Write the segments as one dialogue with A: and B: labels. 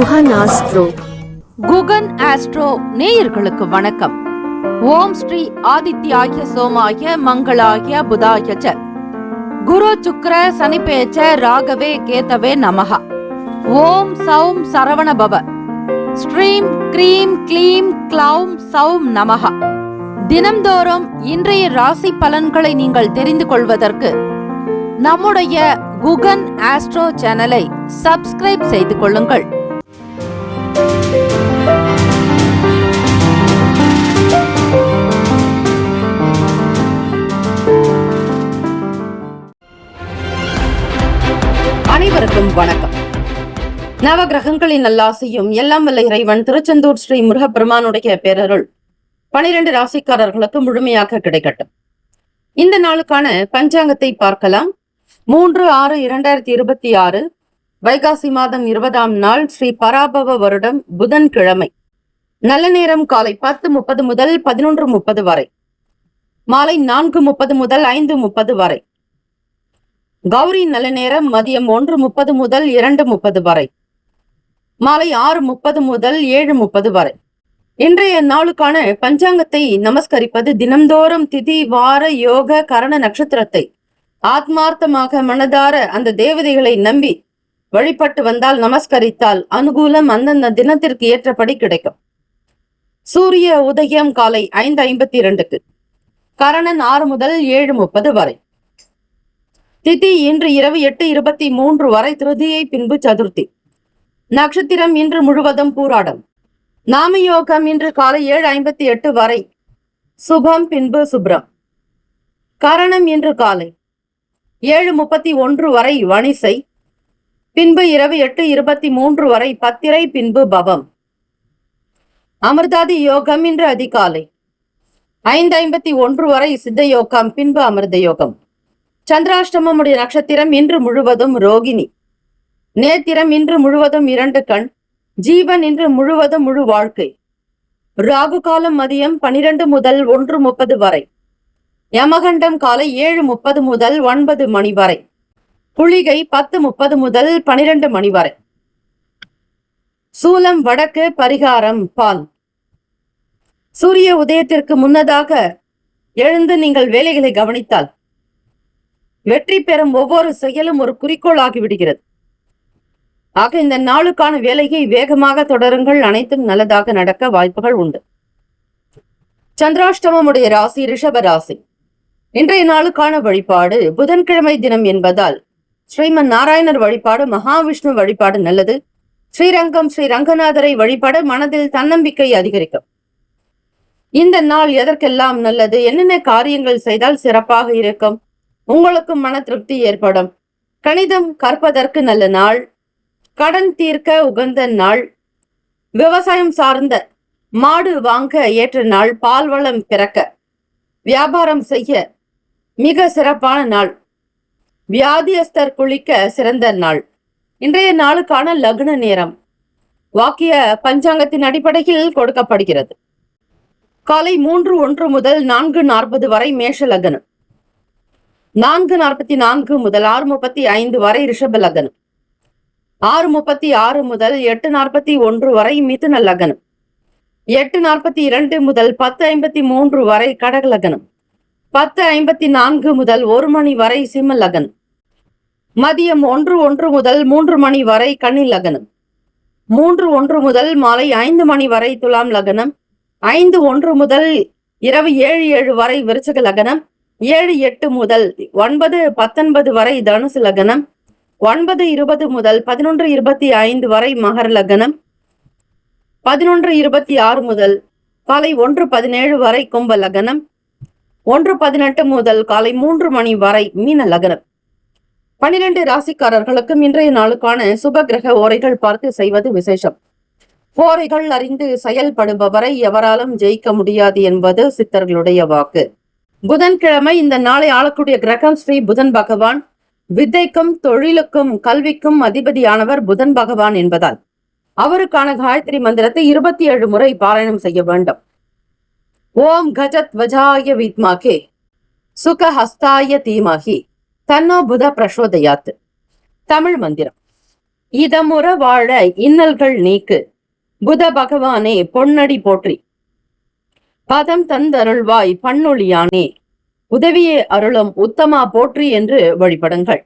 A: Guhan astro.
B: Guhan astro நேயர்களுக்கு வணக்கம். ஓம் ஸ்ரீ ஆதித்யாய சோமாய மங்களாய புதாய ச குரு சுக்ர சனிபேச்ச ராகவே கேதவே நமஹ. ஓம் சௌம் சரவண பவ. ஸ்ரீம் க்ரீம் க்ளீம் க்ளௌம் சௌம் நமஹ. தினம்தோறும் இன்றைய ராசி பலன்களை நீங்கள் தெரிந்து கொள்வதற்கு நம்முடைய குகன் ஆஸ்ட்ரோ சேனலை சப்ஸ்கிரைப் செய்து கொள்ளுங்கள். அனைவருக்கும் வணக்கம். நவகிரகங்களின் நல்லாசையும் எல்லாம் வல்ல இறைவன் திருச்செந்தூர் ஸ்ரீ முருகப்பெருமானுடைய பேரருள் 12 ராசிக்காரர்களுக்கு முழுமையாக கிடைக்கட்டும். இந்த நாளுக்கான பஞ்சாங்கத்தை பார்க்கலாம். 3/6/2026 வைகாசி மாதம் 20ஆம் நாள் ஸ்ரீ பராபவ வருடம் புதன்கிழமை. நல்ல நேரம் காலை 10:30 முதல் 11:30 வரை, மாலை 4:30 முதல் 5:30 வரை. கௌரி நல்ல நேரம் மதியம் 1:30 முதல் 2:30 வரை, மாலை 6:30 முதல் 7:30 வரை. இன்றைய நாளுக்கான பஞ்சாங்கத்தை நமஸ்கரிப்பது தினம்தோறும் திதி வார யோக கரண நட்சத்திரத்தை ஆத்மார்த்தமாக மனதார அந்த தேவதைகளை நம்பி வழிபட்டு வந்தால், நமஸ்கரித்தால் அனுகூலம் அந்தந்த தினத்திற்கு ஏற்றபடி கிடைக்கும். சூரிய உதயம் காலை 5:52, கரணன் 6 முதல் 7:30 வரை. திதி இன்று இரவு 8:23 வரை திருதியை, பின்பு சதுர்த்தி. நட்சத்திரம் இன்று முழுவதும் பூராடம். நாமயோகம் இன்று காலை 7:58 வரை சுபம், பின்பு சுப்ரம். கரணம் இன்று காலை 7:31 வரை வணிசை, பின்பு இரவு 8:23 வரை பத்திரை, பின்பு பவம். அமிர்தாதி யோகம் இன்று அதிகாலை 5:51 வரை சித்த யோகம், பின்பு அமிர்த யோகம். சந்திராஷ்டமமுடைய நட்சத்திரம் இன்று முழுவதும் ரோகிணி. நேத்திரம் இன்று முழுவதும் 2 கண். ஜீவன் இன்று முழுவதும் முழு வாழ்க்கை. ராகு காலம் மதியம் 12 முதல் 1:30 வரை. யமகண்டம் காலை 7:30 முதல் 9 மணி வரை. குளிகை 10:30 முதல் 12 மணி வரை. சூலம் வடக்கு, பரிகாரம் பால். சூரிய உதயத்திற்கு முன்னதாக எழுந்து நீங்கள் வேலைகளை கவனித்தால் வெற்றி பெறும் ஒவ்வொரு செயலும் ஒரு குறிக்கோள் ஆகிவிடுகிறது. ஆக இந்த நாளுக்கான வேலையை வேகமாக தொடருங்கள். அனைத்தும் நல்லதாக நடக்க வாய்ப்புகள் உண்டு. சந்திராஷ்டமமுடைய ராசி ரிஷப ராசி. இன்றைய நாளுக்கான வழிபாடு புதன்கிழமை தினம் என்பதால் ஸ்ரீமன் நாராயணர் வழிபாடு, மகாவிஷ்ணு வழிபாடு நல்லது. ஸ்ரீரங்கம் ஸ்ரீ ரங்கநாதரை வழிபாடு மனதில் தன்னம்பிக்கை அதிகரிக்கும். இந்த நாள் எதற்கெல்லாம் நல்லது, என்னென்ன காரியங்கள் செய்தால் சிறப்பாக இருக்கும், உங்களுக்கும் மன திருப்தி ஏற்படும். கணிதம் கற்பதற்கு நல்ல நாள். கடன் தீர்க்க உகந்த நாள். விவசாயம் சார்ந்த மாடு வாங்க ஏற்ற நாள். பால்வளம் பிறக்க, வியாபாரம் செய்ய மிக சிறப்பான நாள். வியாதியஸ்தர் குளிக்க சிறந்த நாள். இன்றைய நாளுக்கான லக்ன நேரம் வாக்கிய பஞ்சாங்கத்தின் அடிப்படையில் கொடுக்கப்படுகிறது. காலை 3:01 முதல் 4:40 வரை மேஷ லக்னம். 4:44 முதல் 6:35 வரை ரிஷப லக்னம். 6:36 முதல் 8:41 வரை மிதுன லக்னம். 8:42 முதல் 10:53 வரை கடக லக்னம். 10:54 முதல் 1 மணி வரை சிம்ம லக்னம். மதியம் 1:01 முதல் 3 மணி வரை கன்னி லக்னம். 3:01 முதல் மாலை 5 மணி வரை துலாம் லக்னம். 5:01 முதல் இரவு 7:07 வரை விருச்சிக லக்னம். 7:08 முதல் 9:19 வரை தனுசு லக்னம். 9:20 முதல் 11:25 வரை மகர லக்னம். 11:26 முதல் காலை 1:17 வரை கும்ப லக்னம். 1:18 முதல் காலை 3 மணி வரை மீன லக்னம். 12 ராசிக்காரர்களுக்கும் இன்றைய நாளுக்கான சுப கிரக ஓரைகள் பார்த்து செய்வது விசேஷம். ஓரைகள் அறிந்து செயல்படுபவரை எவராலும் ஜெயிக்க முடியாது என்பது சித்தர்களுடைய வாக்கு. புதன்கிழமை இந்த நாளை ஆளக்கூடிய கிரகம் ஸ்ரீ புதன் பகவான். வித்தைக்கும் தொழிலுக்கும் கல்விக்கும் அதிபதியானவர் புதன் பகவான் என்பதால் அவருக்கான காயத்ரி மந்திரத்தை 27 முறை பாராயணம் செய்ய வேண்டும். ஓம் கஜத் வஜாய வித்மாகே சுகஹஸ்தாய தீமஹி தன்னோ புத பிரசோதயாத். தமிழ் மந்திரம். இதமுற வாழ இன்னல்கள் நீக்கு. புத பகவானே பொன்னடி போற்றி. பதம் தந்தருள்வாய் பன்னொழியானே. உதவியே அருளும் உத்தமா போற்றி என்று வழிபடுங்கள்.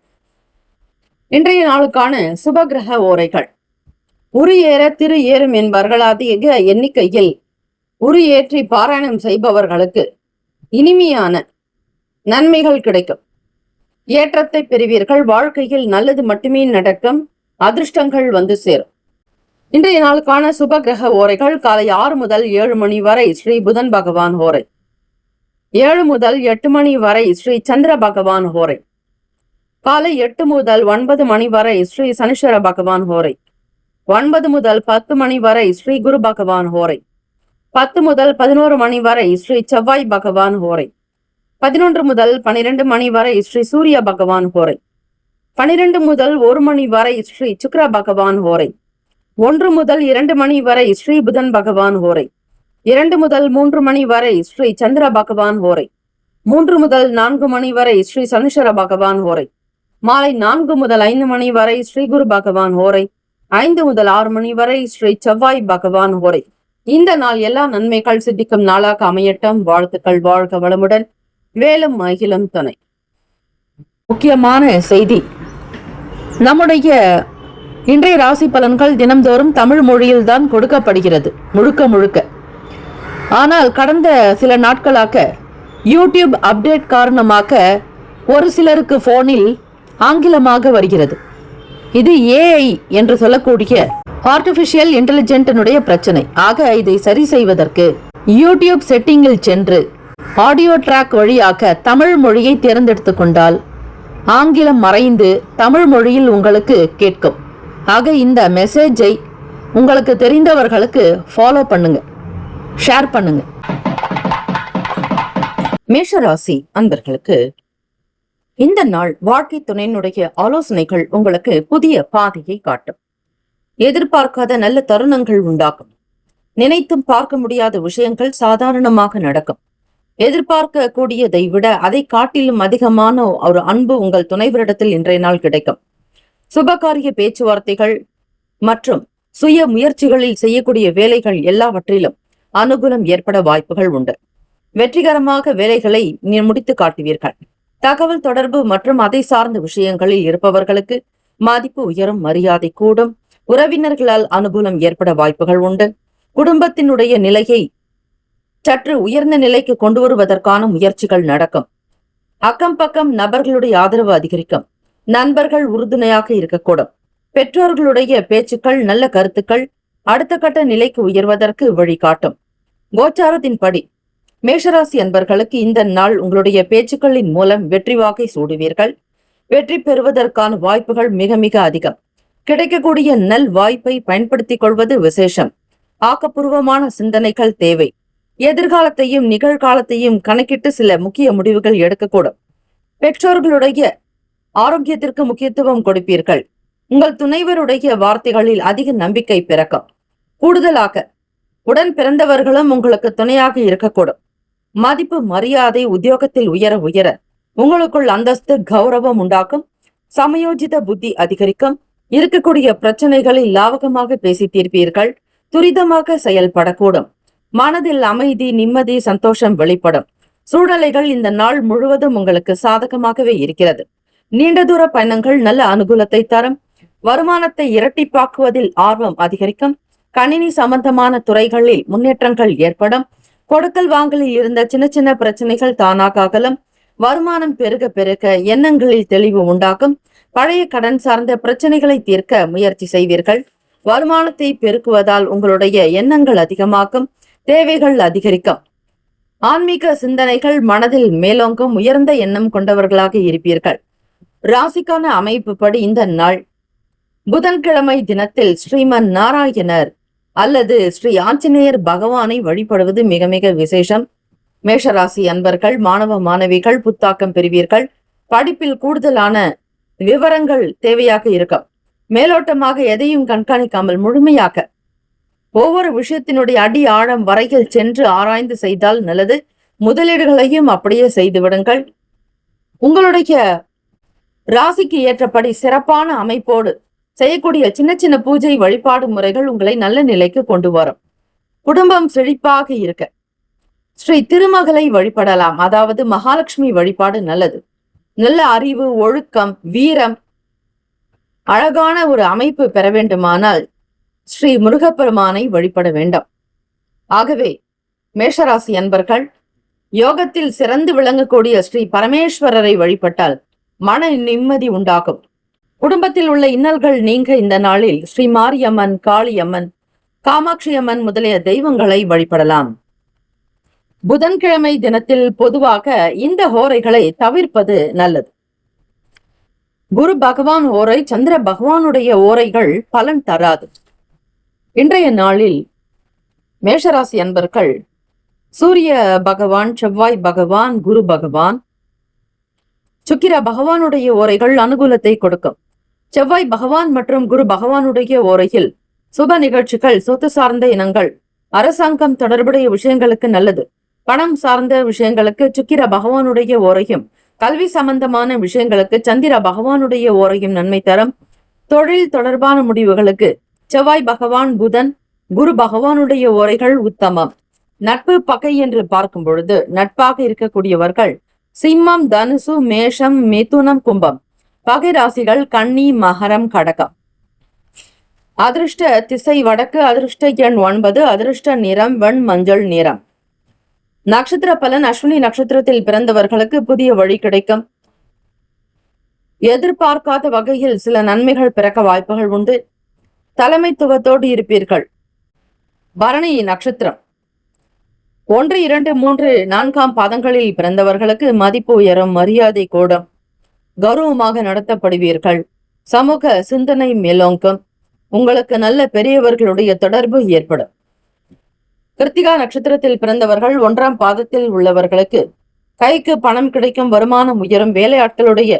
B: இன்றைய நாளுக்கான சுபகிரக ஓரைகள். உரு ஏற திரு ஏறும் என்பவர்கள் அதிக எண்ணிக்கையில் உரு ஏற்றி பாராயணம் செய்பவர்களுக்கு இனிமையான நன்மைகள் கிடைக்கும். ஏற்றத்தை பெறுவீர்கள். வாழ்க்கையில் நல்லது மட்டுமே நடக்கும். அதிர்ஷ்டங்கள் வந்து சேரும். இன்றைய நாளுக்கான சுப கிரக ஓரைகள். காலை 6 முதல் 7 மணி வரை ஸ்ரீ புதன் பகவான் ஓரை. 7 முதல் 8 மணி வரை ஸ்ரீ சந்திர பகவான் ஓரை. காலை 8 முதல் 9 மணி வரை ஸ்ரீ சனீஸ்வர பகவான் ஓரை. 9 முதல் 10 மணி வரை ஸ்ரீ குரு பகவான் ஓரை. 10 முதல் 11 மணி வரை ஸ்ரீ செவ்வாய் பகவான் ஓரை. 11 முதல் 12 மணி வரை ஸ்ரீ சூரிய பகவான் ஓரை. 12 முதல் 1 மணி வரை ஸ்ரீ சுக்கிர பகவான் ஓரை. 1 முதல் 2 மணி வரை ஸ்ரீ புதன் பகவான் ஓரை. 2 முதல் 3 மணி வரை ஸ்ரீ சந்திர பகவான் ஓரை. 3 முதல் 4 மணி வரை ஸ்ரீ சனீஸ்வர பகவான் ஓரை. மாலை 4 முதல் 5 மணி வரை ஸ்ரீ குரு பகவான் ஓரை. 5 முதல் 6 மணி வரை ஸ்ரீ செவ்வாய் பகவான் ஓரை. இந்த நாள் எல்லா நன்மைகள் சித்திக்கும் நாளாக அமையட்டும். வாழ்த்துக்கள். வாழ்க வளமுடன். வேலும் அகிலம் துணை. முக்கியமான செய்தி. நம்முடைய இன்றைய ராசி பலன்கள் தினம்தோறும் தமிழ் மொழியில் தான் கொடுக்கப்படுகிறது, முழுக்க. ஆனால் கடந்த சில நாட்களாக யூடியூப் அப்டேட் காரணமாக ஒரு சிலருக்கு போனில் ஆங்கிலமாக வருகிறது. இது ஏஐ என்று சொல்லக்கூடிய ஆர்டிபிஷியல் இன்டெலிஜென்டினுடைய பிரச்சனை. ஆக இதை சரி செய்வதற்கு யூடியூப் செட்டிங்கில் சென்று ஆடியோ ட்ராக் வழியாக தமிழ் மொழியை தேர்ந்தெடுத்து கொண்டால் ஆங்கிலம் மறைந்து தமிழ் மொழியில் உங்களுக்கு கேட்கும். ஆக இந்த மெசேஜை உங்களுக்கு தெரிந்தவர்களுக்கு ஃபாலோ பண்ணுங்க, ஷேர் பண்ணுங்க. மேஷராசி அன்பர்களுக்கு இந்த நாள் வாழ்க்கை துணையினுடைய ஆலோசனைகள் உங்களுக்கு புதிய பாதையை காட்டும். எதிர்பார்க்காத நல்ல தருணங்கள் உண்டாகும். நினைத்தும் பார்க்க முடியாத விஷயங்கள் சாதாரணமாக நடக்கும். எதிர்பார்க்க கூடியதை விட அதை காட்டிலும் அதிகமான ஒரு அன்பு உங்கள் துணைவரிடத்தில் இன்றைய நாள் கிடைக்கும். சுபகாரிய பேச்சுவார்த்தைகள் மற்றும் சுய முயற்சிகளில் செய்யக்கூடிய வேலைகள் எல்லாவற்றிலும் அனுகூலம் ஏற்பட வாய்ப்புகள் உண்டு. வெற்றிகரமாக வேலைகளை முடித்து காட்டுவீர்கள். தகவல் தொடர்பு மற்றும் அதை சார்ந்த விஷயங்களில் இருப்பவர்களுக்கு மதிப்பு உயரும், மரியாதை கூடும். உறவினர்களால் அனுகூலம் ஏற்பட வாய்ப்புகள் உண்டு. குடும்பத்தினுடைய நிலையை சற்று உயர்ந்த நிலைக்கு கொண்டு வருவதற்கான முயற்சிகள் நடக்கும். அக்கம் பக்கம் நபர்களுடைய ஆதரவு அதிகரிக்கும். நண்பர்கள் உறுதுணையாக இருக்கக்கூடும். பெற்றோர்களுடைய பேச்சுக்கள், நல்ல கருத்துக்கள் அடுத்த கட்ட நிலைக்கு உயர்வதற்கு வழிகாட்டும். கோச்சாரத்தின்படி மேஷராசி அன்பர்களுக்கு இந்த நாள் உங்களுடைய பேச்சுக்களின் மூலம் வெற்றி வாகை சூடுவீர்கள். வெற்றி பெறுவதற்கான வாய்ப்புகள் மிக மிக அதிகம். கிடைக்கக்கூடிய நல் வாய்ப்பை பயன்படுத்திக் கொள்வது விசேஷம். ஆக்கப்பூர்வமான சிந்தனைகள் தேவை. எதிர்காலத்தையும் நிகழ்காலத்தையும் கணக்கிட்டு சில முக்கிய முடிவுகள் எடுக்கக்கூடும். பெற்றோர்களுடைய ஆரோக்கியத்திற்கு முக்கியத்துவம் கொடுப்பீர்கள். உங்கள் துணைவருடைய வார்த்தைகளில் அதிக நம்பிக்கை பிறக்கும். கூடுதலாக உடன் பிறந்தவர்களும் உங்களுக்கு துணையாக இருக்கக்கூடும். மதிப்பு மரியாதை உத்தியோகத்தில் உயர உங்களுக்குள் அந்தஸ்து கௌரவம் உண்டாக்கும். சமயோஜித புத்தி அதிகரிக்கும். இருக்கக்கூடிய பிரச்சனைகளில் லாவகமாக பேசி தீர்ப்பீர்கள். துரிதமாக செயல்படக்கூடும். மனதில் அமைதி, நிம்மதி, சந்தோஷம் வெளிப்படும். சூழ்நிலைகள் இந்த நாள் முழுவதும் உங்களுக்கு சாதகமாகவே இருக்கிறது. நீண்ட தூர பயணங்கள் நல்ல அனுகூலத்தை தரும். வருமானத்தை இரட்டிப்பாக்குவதில் ஆர்வம் அதிகரிக்கும். கணினி சம்பந்தமான துறைகளில் முன்னேற்றங்கள் ஏற்படும். கொடுக்கல் வாங்கலில் இருந்த சின்ன சின்ன பிரச்சனைகள் தானாக அகலும். வருமானம் பெருக எண்ணங்களில் தெளிவு உண்டாகும். பழைய கடன் சார்ந்த பிரச்சனைகளை தீர்க்க முயற்சி செய்வீர்கள். வருமானத்தை பெருக்குவதால் உங்களுடைய எண்ணங்கள் அதிகமாகும். தேவைகள் அதிகரிக்கும். ஆன்மீக சிந்தனைகள் மனதில் மேலோங்கும். உயர்ந்த எண்ணம் கொண்டவர்களாக இருப்பீர்கள். ராசிக்கான அமைப்பு படி இந்த நாள் புதன்கிழமை தினத்தில் ஸ்ரீமன் நாராயணர் அல்லது ஸ்ரீ ஆஞ்சநேயர் பகவானை வழிபடுவது மிக மிக விசேஷம். மேஷராசி அன்பர்கள், மாணவ மாணவிகள் புத்தாக்கம் பெறுவீர்கள். படிப்பில் கூடுதலான விவரங்கள் தேவையாக இருக்கும். மேலோட்டமாக எதையும் கண்காணிக்காமல் முழுமையாக ஒவ்வொரு விஷயத்தினுடைய அடி ஆழம் வரையில் சென்று ஆராய்ந்து செய்தால் நல்லது. முதலீடுகளையும் அப்படியே செய்து விடுங்கள். உங்களுடைய ராசிக்கு ஏற்றபடி சிறப்பான அமைப்போடு செய்யக்கூடிய சின்ன சின்ன பூஜை வழிபாடு முறைகள் உங்களை நல்ல நிலைக்கு கொண்டு வரும். குடும்பம் செழிப்பாக இருக்க ஸ்ரீ திருமகளை வழிபடலாம். அதாவது மகாலட்சுமி வழிபாடு நல்லது. நல்ல அறிவு, ஒழுக்கம், வீரம், அழகான ஒரு அமைப்பு பெற வேண்டுமானால் ஸ்ரீ முருகப்பெருமானை வழிபட வேண்டும். ஆகவே மேஷராசி அன்பர்கள் யோகத்தில் சிறந்து விளங்கக்கூடிய ஸ்ரீ பரமேஸ்வரரை வழிபட்டால் மன நிம்மதி உண்டாகும். குடும்பத்தில் உள்ள இன்னல்கள் நீங்க இந்த நாளில் ஸ்ரீ மாரியம்மன், காளியம்மன், காமாட்சி அம்மன் முதலிய தெய்வங்களை வழிபடலாம். புதன்கிழமை தினத்தில் பொதுவாக இந்த ஹோரைகளை தவிர்ப்பது நல்லது. குரு பகவான் ஓரை, சந்திர பகவானுடைய ஓரைகள் பலன் தராது. இன்றைய நாளில் மேஷராசி அன்பர்கள் சூரிய பகவான், செவ்வாய் பகவான், குரு பகவான், சுக்கிர பகவானுடைய ஓரைகள் அனுகூலத்தை கொடுக்கும். செவ்வாய் பகவான் மற்றும் குரு பகவானுடைய ஓரையில் சுப நிகழ்ச்சிகள், சொத்து சார்ந்த இனங்கள், அரசாங்கம் தொடர்புடைய விஷயங்களுக்கு நல்லது. பணம் சார்ந்த விஷயங்களுக்கு சுக்கிர பகவானுடைய ஓரையும், கல்வி சம்பந்தமான விஷயங்களுக்கு சந்திர பகவானுடைய ஓரையும் நன்மை தரும். தொழில் தொடர்பான முடிவுகளுக்கு செவ்வாய் பகவான், புதன், குரு பகவானுடைய ஓரைகள் உத்தமம். நட்பு பகை என்று பார்க்கும் பொழுது நட்பாக இருக்கக்கூடியவர்கள் சிம்மம், தனுசு, மேஷம், மிதுனம், கும்பம். பகை ராசிகள் கன்னி, மகரம், கடகம். அதிர்ஷ்ட திசை வடக்கு, அதிர்ஷ்ட எண் 9, அதிர்ஷ்ட நிறம் வெண் மஞ்சள் நிறம். நட்சத்திர பலன் அஸ்வினி நட்சத்திரத்தில் பிறந்தவர்களுக்கு புதிய வழி கிடைக்கும். எதிர்பார்க்காத வகையில் சில நன்மைகள் பிறக்க வாய்ப்புகள் உண்டு. தலைமைத்துவத்தோடு இருப்பீர்கள். பரணி நட்சத்திரம் 1, 2, 3, 4 பாதங்களில் பிறந்தவர்களுக்கு மதிப்பு உயரும், மரியாதை கூடும், கௌரவமாக நடத்தப்படுவீர்கள். சமூக சிந்தனை மேலோங்கும். உங்களுக்கு நல்ல பெரியவர்களுடைய தொடர்பு ஏற்படும். கிருத்திகா நட்சத்திரத்தில் பிறந்தவர்கள் 1ஆம் பாதத்தில் உள்ளவர்களுக்கு கைக்கு பணம் கிடைக்கும், வருமானம் உயரும், வேலையாட்களுடைய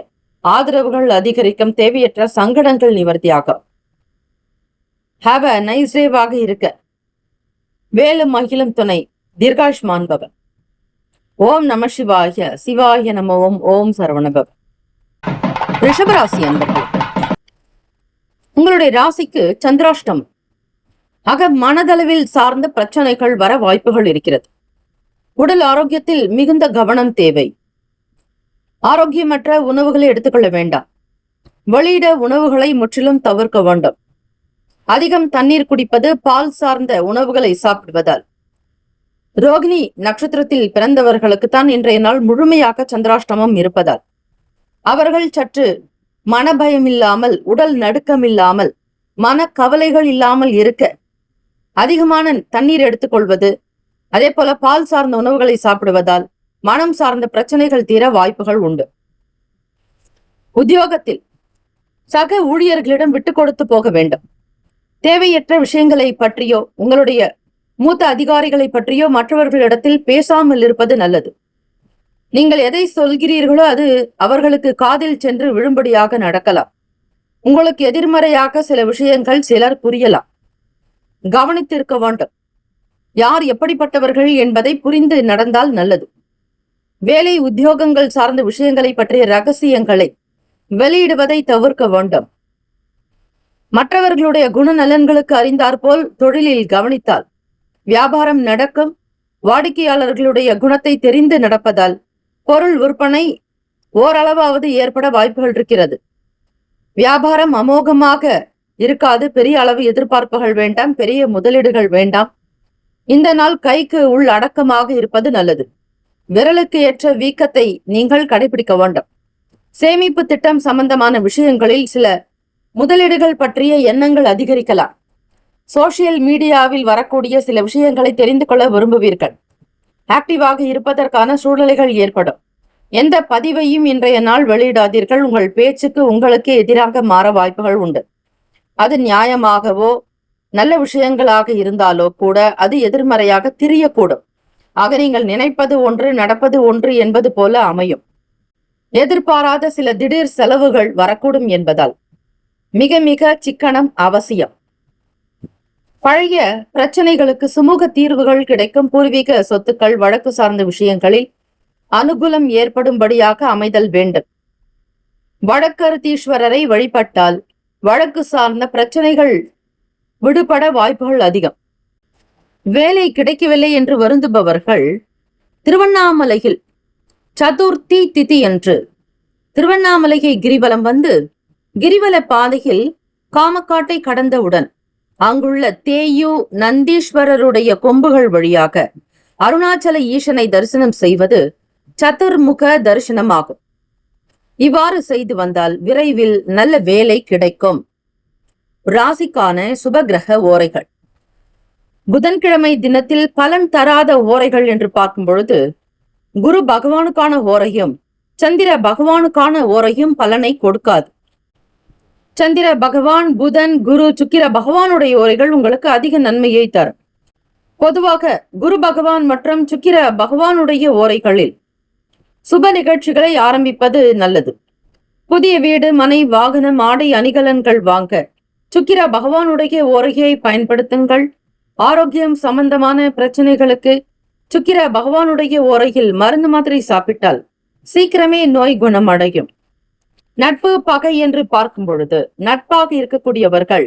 B: ஆதரவுகள் அதிகரிக்கும், தேவையற்ற சங்கடங்கள் நிவர்த்தியாகும். ஹாவ் அ நைஸ் டேவாக இருக்க வேலும் மகிழும் துணை தீர்காஷ்மான் பவ. ஓம் நம சிவாய, சிவாய நம ஓம், ஓம் சரவணபவ. ரிஷபராசி அன்பர்கள் உங்களுடைய ராசிக்கு சந்திராஷ்டம். ஆக மனதளவில் சார்ந்த பிரச்சனைகள் வர வாய்ப்புகள் இருக்கிறது. உடல் ஆரோக்கியத்தில் மிகுந்த கவனம் தேவை. ஆரோக்கியமற்ற உணவுகளை எடுத்துக்கொள்ள வேண்டாம். வெளியிட உணவுகளை முற்றிலும் தவிர்க்க வேண்டும். அதிகம் தண்ணீர் குடிப்பது, பால் சார்ந்த உணவுகளை சாப்பிடுவதால். ரோகிணி நட்சத்திரத்தில் பிறந்தவர்களுக்கு தான் இன்றைய நாள் முழுமையாக சந்திராஷ்டமம் இருப்பதால் அவர்கள் சற்று மனபயம் இல்லாமல், உடல் நடுக்கம் இல்லாமல், மன கவலைகள் இல்லாமல் இருக்க அதிகமான தண்ணீர் எடுத்துக்கொள்வது, அதே போல பால் சார்ந்த உணவுகளை சாப்பிடுவதால் மனம் சார்ந்த பிரச்சனைகள் தீர வாய்ப்புகள் உண்டு. உத்தியோகத்தில் சக ஊழியர்களிடம் விட்டு கொடுத்து போக வேண்டும். தேவையற்ற விஷயங்களை பற்றியோ, உங்களுடைய மூத்த அதிகாரிகளை பற்றியோ மற்றவர்களிடத்தில் பேசாமல் இருப்பது நல்லது. நீங்கள் எதை சொல்கிறீர்களோ அது அவர்களுக்கு காதில் சென்று விழும்படியாக நடக்கலாம். உங்களுக்கு எதிர்மறையாக சில விஷயங்கள் சிலர் புரியலாம். கவனித்திருக்க வேண்டும். யார் எப்படிப்பட்டவர்கள் என்பதை புரிந்து நடந்தால் நல்லது. வேலை உத்தியோகங்கள் சார்ந்த விஷயங்களை பற்றிய ரகசியங்களை வெளியிடுவதை தவிர்க்க வேண்டும். மற்றவர்களுடைய குணநலன்களுக்கு அறிந்தாற்போல் தொழிலில் கவனித்தால் வியாபாரம் நடக்கும். வாடிக்கையாளர்களுடைய குணத்தை தெரிந்து நடப்பதால் பொருள் விற்பனை ஓரளவாவது ஏற்பட வாய்ப்புகள் இருக்கிறது. வியாபாரம் அமோகமாக இருக்காது. பெரிய அளவு எதிர்பார்ப்புகள் வேண்டாம், பெரிய முதலீடுகள் வேண்டாம். இந்த நாள் கைக்கு உள் அடக்கமாக இருப்பது நல்லது. விரலுக்கு ஏற்ற வீக்கத்தை நீங்கள் கடைபிடிக்க வேண்டும். சேமிப்பு திட்டம் சம்பந்தமான விஷயங்களில் சில முதலீடுகள் பற்றிய எண்ணங்கள் அதிகரிக்கலாம். சோசியல் மீடியாவில் வரக்கூடிய சில விஷயங்களை தெரிந்து கொள்ள விரும்புவீர்கள். ஆக்டிவாக இருப்பதற்கான சூழ்நிலைகள் ஏற்படும். எந்த பதிவையும் இன்றைய நாள் வெளியிடாதீர்கள். உங்கள் பேச்சுக்கு உங்களுக்கு எதிராக மாற வாய்ப்புகள் உண்டு. அது நியாயமாகவோ நல்ல விஷயங்களாக இருந்தாலோ கூட அது எதிர்மறையாக திரியக்கூடும். ஆக நீங்கள் நினைப்பது ஒன்று, நடப்பது ஒன்று என்பது போல அமையும். எதிர்பாராத சில திடீர் செலவுகள் வரக்கூடும் என்பதால் மிக மிக சிக்கனம் அவசியம். பழைய பிரச்சனைகளுக்கு சுமூக தீர்வுகள் கிடைக்கும். பூர்வீக சொத்துக்கள், வழக்கு சார்ந்த விஷயங்களில் அனுகூலம் ஏற்படும்படியாக அமைதல் வேண்டும். வடக்கருத்தீஸ்வரரை வழிபட்டால் வழக்கு சார்ந்த பிரச்சனைகள் விடுபட வாய்ப்புகள் அதிகம். வேலை கிடைக்கவில்லை என்று வருந்துபவர்கள் திருவண்ணாமலையில் சதுர்த்தி திதி என்று திருவண்ணாமலையை கிரிவலம் வந்து கிரிவல பாதையில் காமக்காட்டை கடந்தவுடன் அங்குள்ள தேயு நந்தீஸ்வரருடைய கொம்புகள் வழியாக அருணாச்சல ஈசனை தரிசனம் செய்வது சதுர்முக தரிசனமாகும். இவ்வாறு செய்து வந்தால் விரைவில் நல்ல வேலை கிடைக்கும். ராசிக்கான சுபகிரக ஓரைகள். புதன்கிழமை தினத்தில் பலன் தராத ஓரைகள் என்று பார்க்கும் பொழுது குரு பகவானுக்கான ஓரையும் சந்திர பகவானுக்கான ஓரையும் பலனை கொடுக்காது. சந்திர பகவான், புதன், குரு, சுக்கிர பகவானுடைய ஓரைகள் உங்களுக்கு அதிக நன்மையை தரும். பொதுவாக குரு பகவான் மற்றும் சுக்கிர பகவானுடைய ஓரைகளில் சுப நிகழ்ச்சிகளை ஆரம்பிப்பது நல்லது. புதிய வீடு, மனை, வாகனம், ஆடை, அணிகலன்கள் வாங்க சுக்கிர பகவானுடைய ஓரையை பயன்படுத்துங்கள். ஆரோக்கியம் சம்பந்தமான பிரச்சனைகளுக்கு சுக்கிர பகவானுடைய ஓரையில் மருந்து மாத்திரை சாப்பிட்டால் சீக்கிரமே நோய் குணமடையும். நட்பு பகை என்று பார்க்கும் பொழுது நட்பாக இருக்கக்கூடியவர்கள்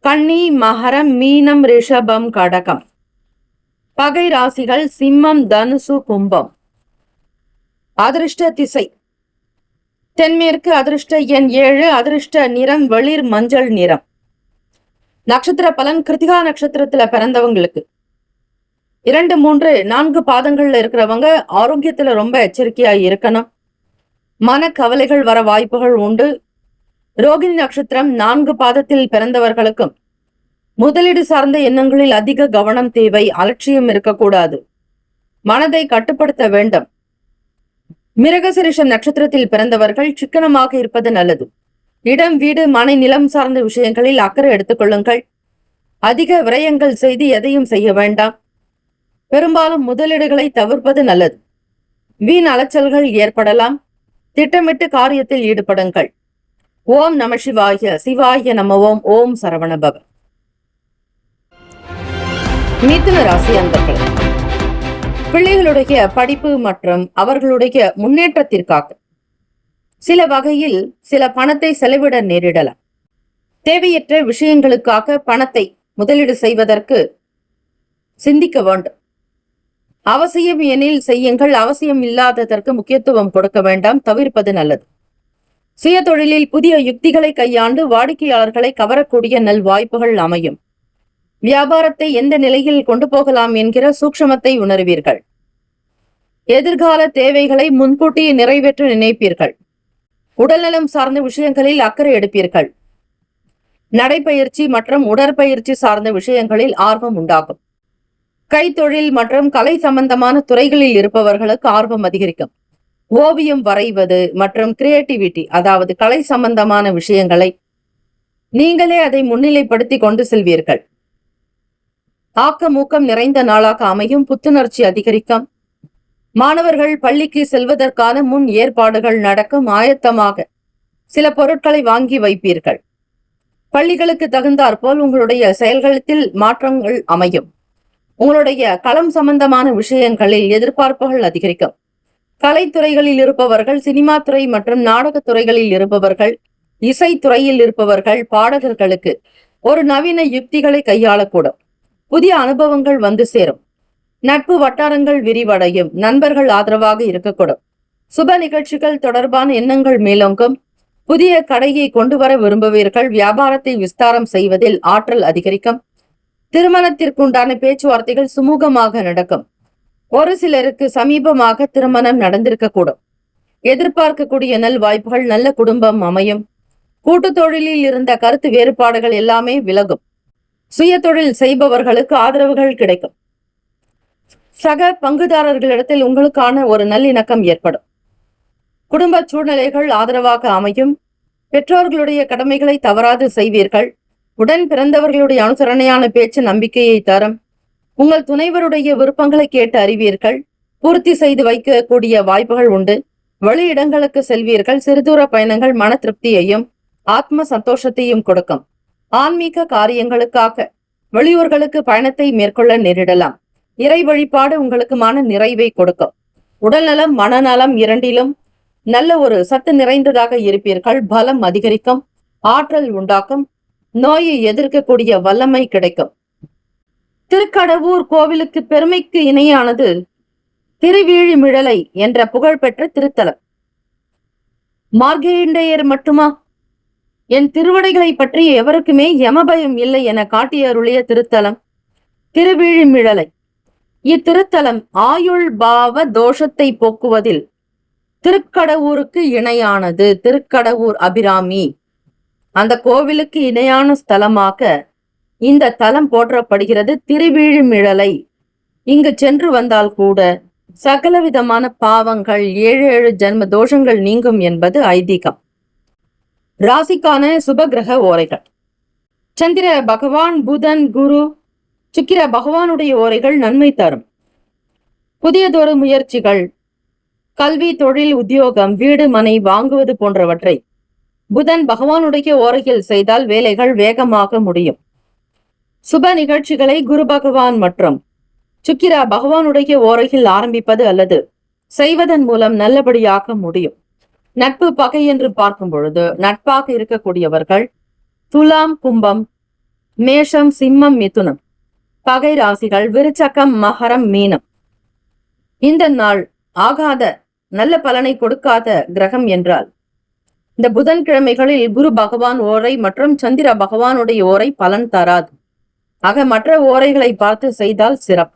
B: கன்னி, மகரம், மீனம், ரிஷபம், கடகம். பகை ராசிகள் சிம்மம், தனுசு, கும்பம். அதிர்ஷ்ட திசை தென்மேற்கு. அதிர்ஷ்ட எண் 7. அதிர்ஷ்ட நிறம் வெளிர் மஞ்சள் நிறம். நட்சத்திர பலன். கிருத்திகா நட்சத்திரத்துல பிறந்தவங்களுக்கு 2, 3, 4 பாதங்கள்ல இருக்கிறவங்க ஆரோக்கியத்துல ரொம்ப எச்சரிக்கையா இருக்கணும். மன கவலைகள் வர வாய்ப்புகள் உண்டு. ரோகிணி நட்சத்திரம் 4 பாதத்தில் பிறந்தவர்களுக்கும் முதலீடு சார்ந்த எண்ணங்களில் அதிக கவனம் தேவை. அலட்சியம் இருக்கக்கூடாது. மனதை கட்டுப்படுத்த வேண்டும். மிருகசிரிஷம் நட்சத்திரத்தில் பிறந்தவர்கள் சிக்கனமாக இருப்பது நல்லது. இடம், வீடு, மனை, நிலம் சார்ந்த விஷயங்களில் அக்கறை எடுத்துக் கொள்ளுங்கள். அதிக விரயங்கள் செய்து எதையும் செய்ய வேண்டாம். பெரும்பாலும் முதலீடுகளை தவிர்ப்பது நல்லது. வீண் அலைச்சல்கள் ஏற்படலாம். திட்டமிட்டு காரியத்தில் ஈடுபடுங்கள். ஓம் நம சிவாய. சிவாய நம ஓம். ஓம் சரவணபவ. மிதுன ராசி அன்பர்களே, பிள்ளைகளுடைய படிப்பு மற்றும் அவர்களுடைய முன்னேற்றத்திற்காக சில வகையில் சில பணத்தை செலவிட நேரிடலாம். தேவையற்ற விஷயங்களுக்காக பணத்தை முதலீடு செய்வதற்கு சிந்திக்க வேண்டும். அவசியம் எனில் செய்யுங்கள். அவசியம் இல்லாததற்கு முக்கியத்துவம் கொடுக்க வேண்டாம். தவிர்ப்பது நல்லது. சுய தொழிலில் புதிய யுக்திகளை கையாண்டு வாடிக்கையாளர்களை கவரக்கூடிய நல் வாய்ப்புகள் அமையும். வியாபாரத்தை எந்த நிலையில் கொண்டு போகலாம் என்கிற சூக்ஷமத்தை உணர்வீர்கள். எதிர்கால தேவைகளை முன்கூட்டியே நிறைவேற்ற நினைப்பீர்கள். உடல்நலம் சார்ந்த விஷயங்களில் அக்கறை எடுப்பீர்கள். நடைப்பயிற்சி மற்றும் உடற்பயிற்சி சார்ந்த விஷயங்களில் ஆர்வம் உண்டாகும். கைத்தொழில் மற்றும் கலை சம்பந்தமான துறைகளில் இருப்பவர்களுக்கு ஆர்வம் அதிகரிக்கும். ஓவியம் வரைவது மற்றும் கிரியேட்டிவிட்டி, அதாவது கலை சம்பந்தமான விஷயங்களை நீங்களே அதை முன்னிலைப்படுத்தி கொண்டு செல்வீர்கள். ஆக்கமூக்கம் நிறைந்த நாளாக அமையும். புத்துணர்ச்சி அதிகரிக்கும். மாணவர்கள் பள்ளிக்கு செல்வதற்கான முன் ஏற்பாடுகள் நடக்கும். ஆயத்தமாக சில பொருட்களை வாங்கி வைப்பீர்கள். பள்ளிகளுக்கு தகுந்தாற்போல் உங்களுடைய செயல்களத்தில் மாற்றங்கள் அமையும். உங்களுடைய களம் சம்பந்தமான விஷயங்களில் எதிர்பார்ப்புகள் அதிகரிக்கும். கலைத்துறைகளில் இருப்பவர்கள், சினிமா துறை மற்றும் நாடகத் துறைகளில் இருப்பவர்கள், இசைத்துறையில் இருப்பவர்கள், பாடகர்களுக்கு ஒரு நவீன யுக்திகளை கையாளக்கூடும். புதிய அனுபவங்கள் வந்து சேரும். நட்பு வட்டாரங்கள் விரிவடையும். நண்பர்கள் ஆதரவாக இருக்கக்கூடும். சுப நிகழ்ச்சிகள் தொடர்பான எண்ணங்கள் மேலோங்கும். புதிய கடையை கொண்டு வர விரும்புவீர்கள். வியாபாரத்தை விஸ்தாரம் செய்வதில் ஆற்றல் அதிகரிக்கும். திருமணத்திற்குண்டான பேச்சுவார்த்தைகள் சுமூகமாக நடக்கும். ஒரு சிலருக்கு சமீபமாக திருமணம் நடந்திருக்கக்கூடும். எதிர்பார்க்கக்கூடிய நல் வாய்ப்புகள். நல்ல குடும்பம் அமையும். கூட்டு தொழிலில் இருந்த கருத்து வேறுபாடுகள் எல்லாமே விலகும். சுய தொழில் செய்பவர்களுக்கு ஆதரவுகள் கிடைக்கும். சக பங்குதாரர்களிடத்தில் உங்களுக்கான ஒரு நல்லிணக்கம் ஏற்படும். குடும்ப சூழ்நிலைகள் ஆதரவாக அமையும். பெற்றோர்களுடைய கடமைகளை தவறாது செய்வீர்கள். உடன் பிறந்தவர்களுடைய அனுசரணையான பேச்சு நம்பிக்கையை தரும். உங்கள் துணைவருடைய விருப்பங்களை கேட்டு அறிவீர்கள். பூர்த்தி செய்து வைக்கக்கூடிய வாய்ப்புகள் உண்டு. வெளியிடங்களுக்கு செல்வீர்கள். சிறுதூர பயணங்கள் மன திருப்தியையும் ஆத்ம சந்தோஷத்தையும் கொடுக்கும். ஆன்மீக காரியங்களுக்காக வெளியூர்களுக்கு பயணத்தை மேற்கொள்ள நேரிடலாம். இறை வழிபாடு உங்களுக்கு மன நிறைவை கொடுக்கும். உடல்நலம், மனநலம் இரண்டிலும் நல்ல ஒரு சத்து நிறைந்ததாக இருப்பீர்கள். பலம் அதிகரிக்கும். ஆற்றல் உண்டாக்கும், நோயை எதிர்க்கக்கூடிய வல்லமை கிடைக்கும். திருக்கடவூர் கோவிலுக்கு பெருமைக்கு இணையானது திருவீழிமிழலை என்ற புகழ்பெற்ற திருத்தலம். மார்க்கண்டேயர் மட்டுமா என் திருவடைகளை பற்றி எவருக்குமே யமபயம் இல்லை என காட்டியருளிய திருத்தலம் திருவீழிமிழலை. இத்திருத்தலம் ஆயுள் பாவ தோஷத்தை போக்குவதில் திருக்கடவூருக்கு இணையானது. திருக்கடவூர் அபிராமி அந்த கோவிலுக்கு இணையான ஸ்தலமாக இந்த தலம் போற்றப்படுகிறது. திருவீழிமிழலை இங்கு சென்று வந்தால் கூட சகலவிதமான பாவங்கள் 7 ஜென்ம தோஷங்கள் நீங்கும் என்பது ஐதீகம். ராசிக்கான சுபகிரக ஓரைகள். சந்திர பகவான், புதன், குரு, சுக்கிர பகவானுடைய ஓரைகள் நன்மை தரும். புதியதொரு முயற்சிகள், கல்வி, தொழில், உத்தியோகம், வீடு, மனை வாங்குவது போன்றவற்றை புதன் பகவானுடைய ஓரையில் செய்தால் வேலைகள் வேகமாக முடியும். சுப நிகழ்ச்சிகளை குரு பகவான் மற்றும் சுக்கிர பகவானுடைய ஓரையில் ஆரம்பிப்பது அல்லது செய்வதன் மூலம் நல்லபடியாக முடியும். நட்பு, பகை என்று பார்க்கும் பொழுது நட்பாக இருக்கக்கூடியவர்கள் துலாம், கும்பம், மேஷம், சிம்மம், மிதுனம். பகை ராசிகள் விருச்சகம், மகரம், மீனம். இந்த நாள் ஆகாத நல்ல பலனை கொடுக்காத கிரகம் என்றால் இந்த புதன்கிழமைகளில் குரு பகவான் ஓரை மற்றும் சந்திர பகவானுடைய ஓரை பலன் தராது. ஆக மற்ற ஓரைகளை பார்த்து செய்தால் சிறப்பு.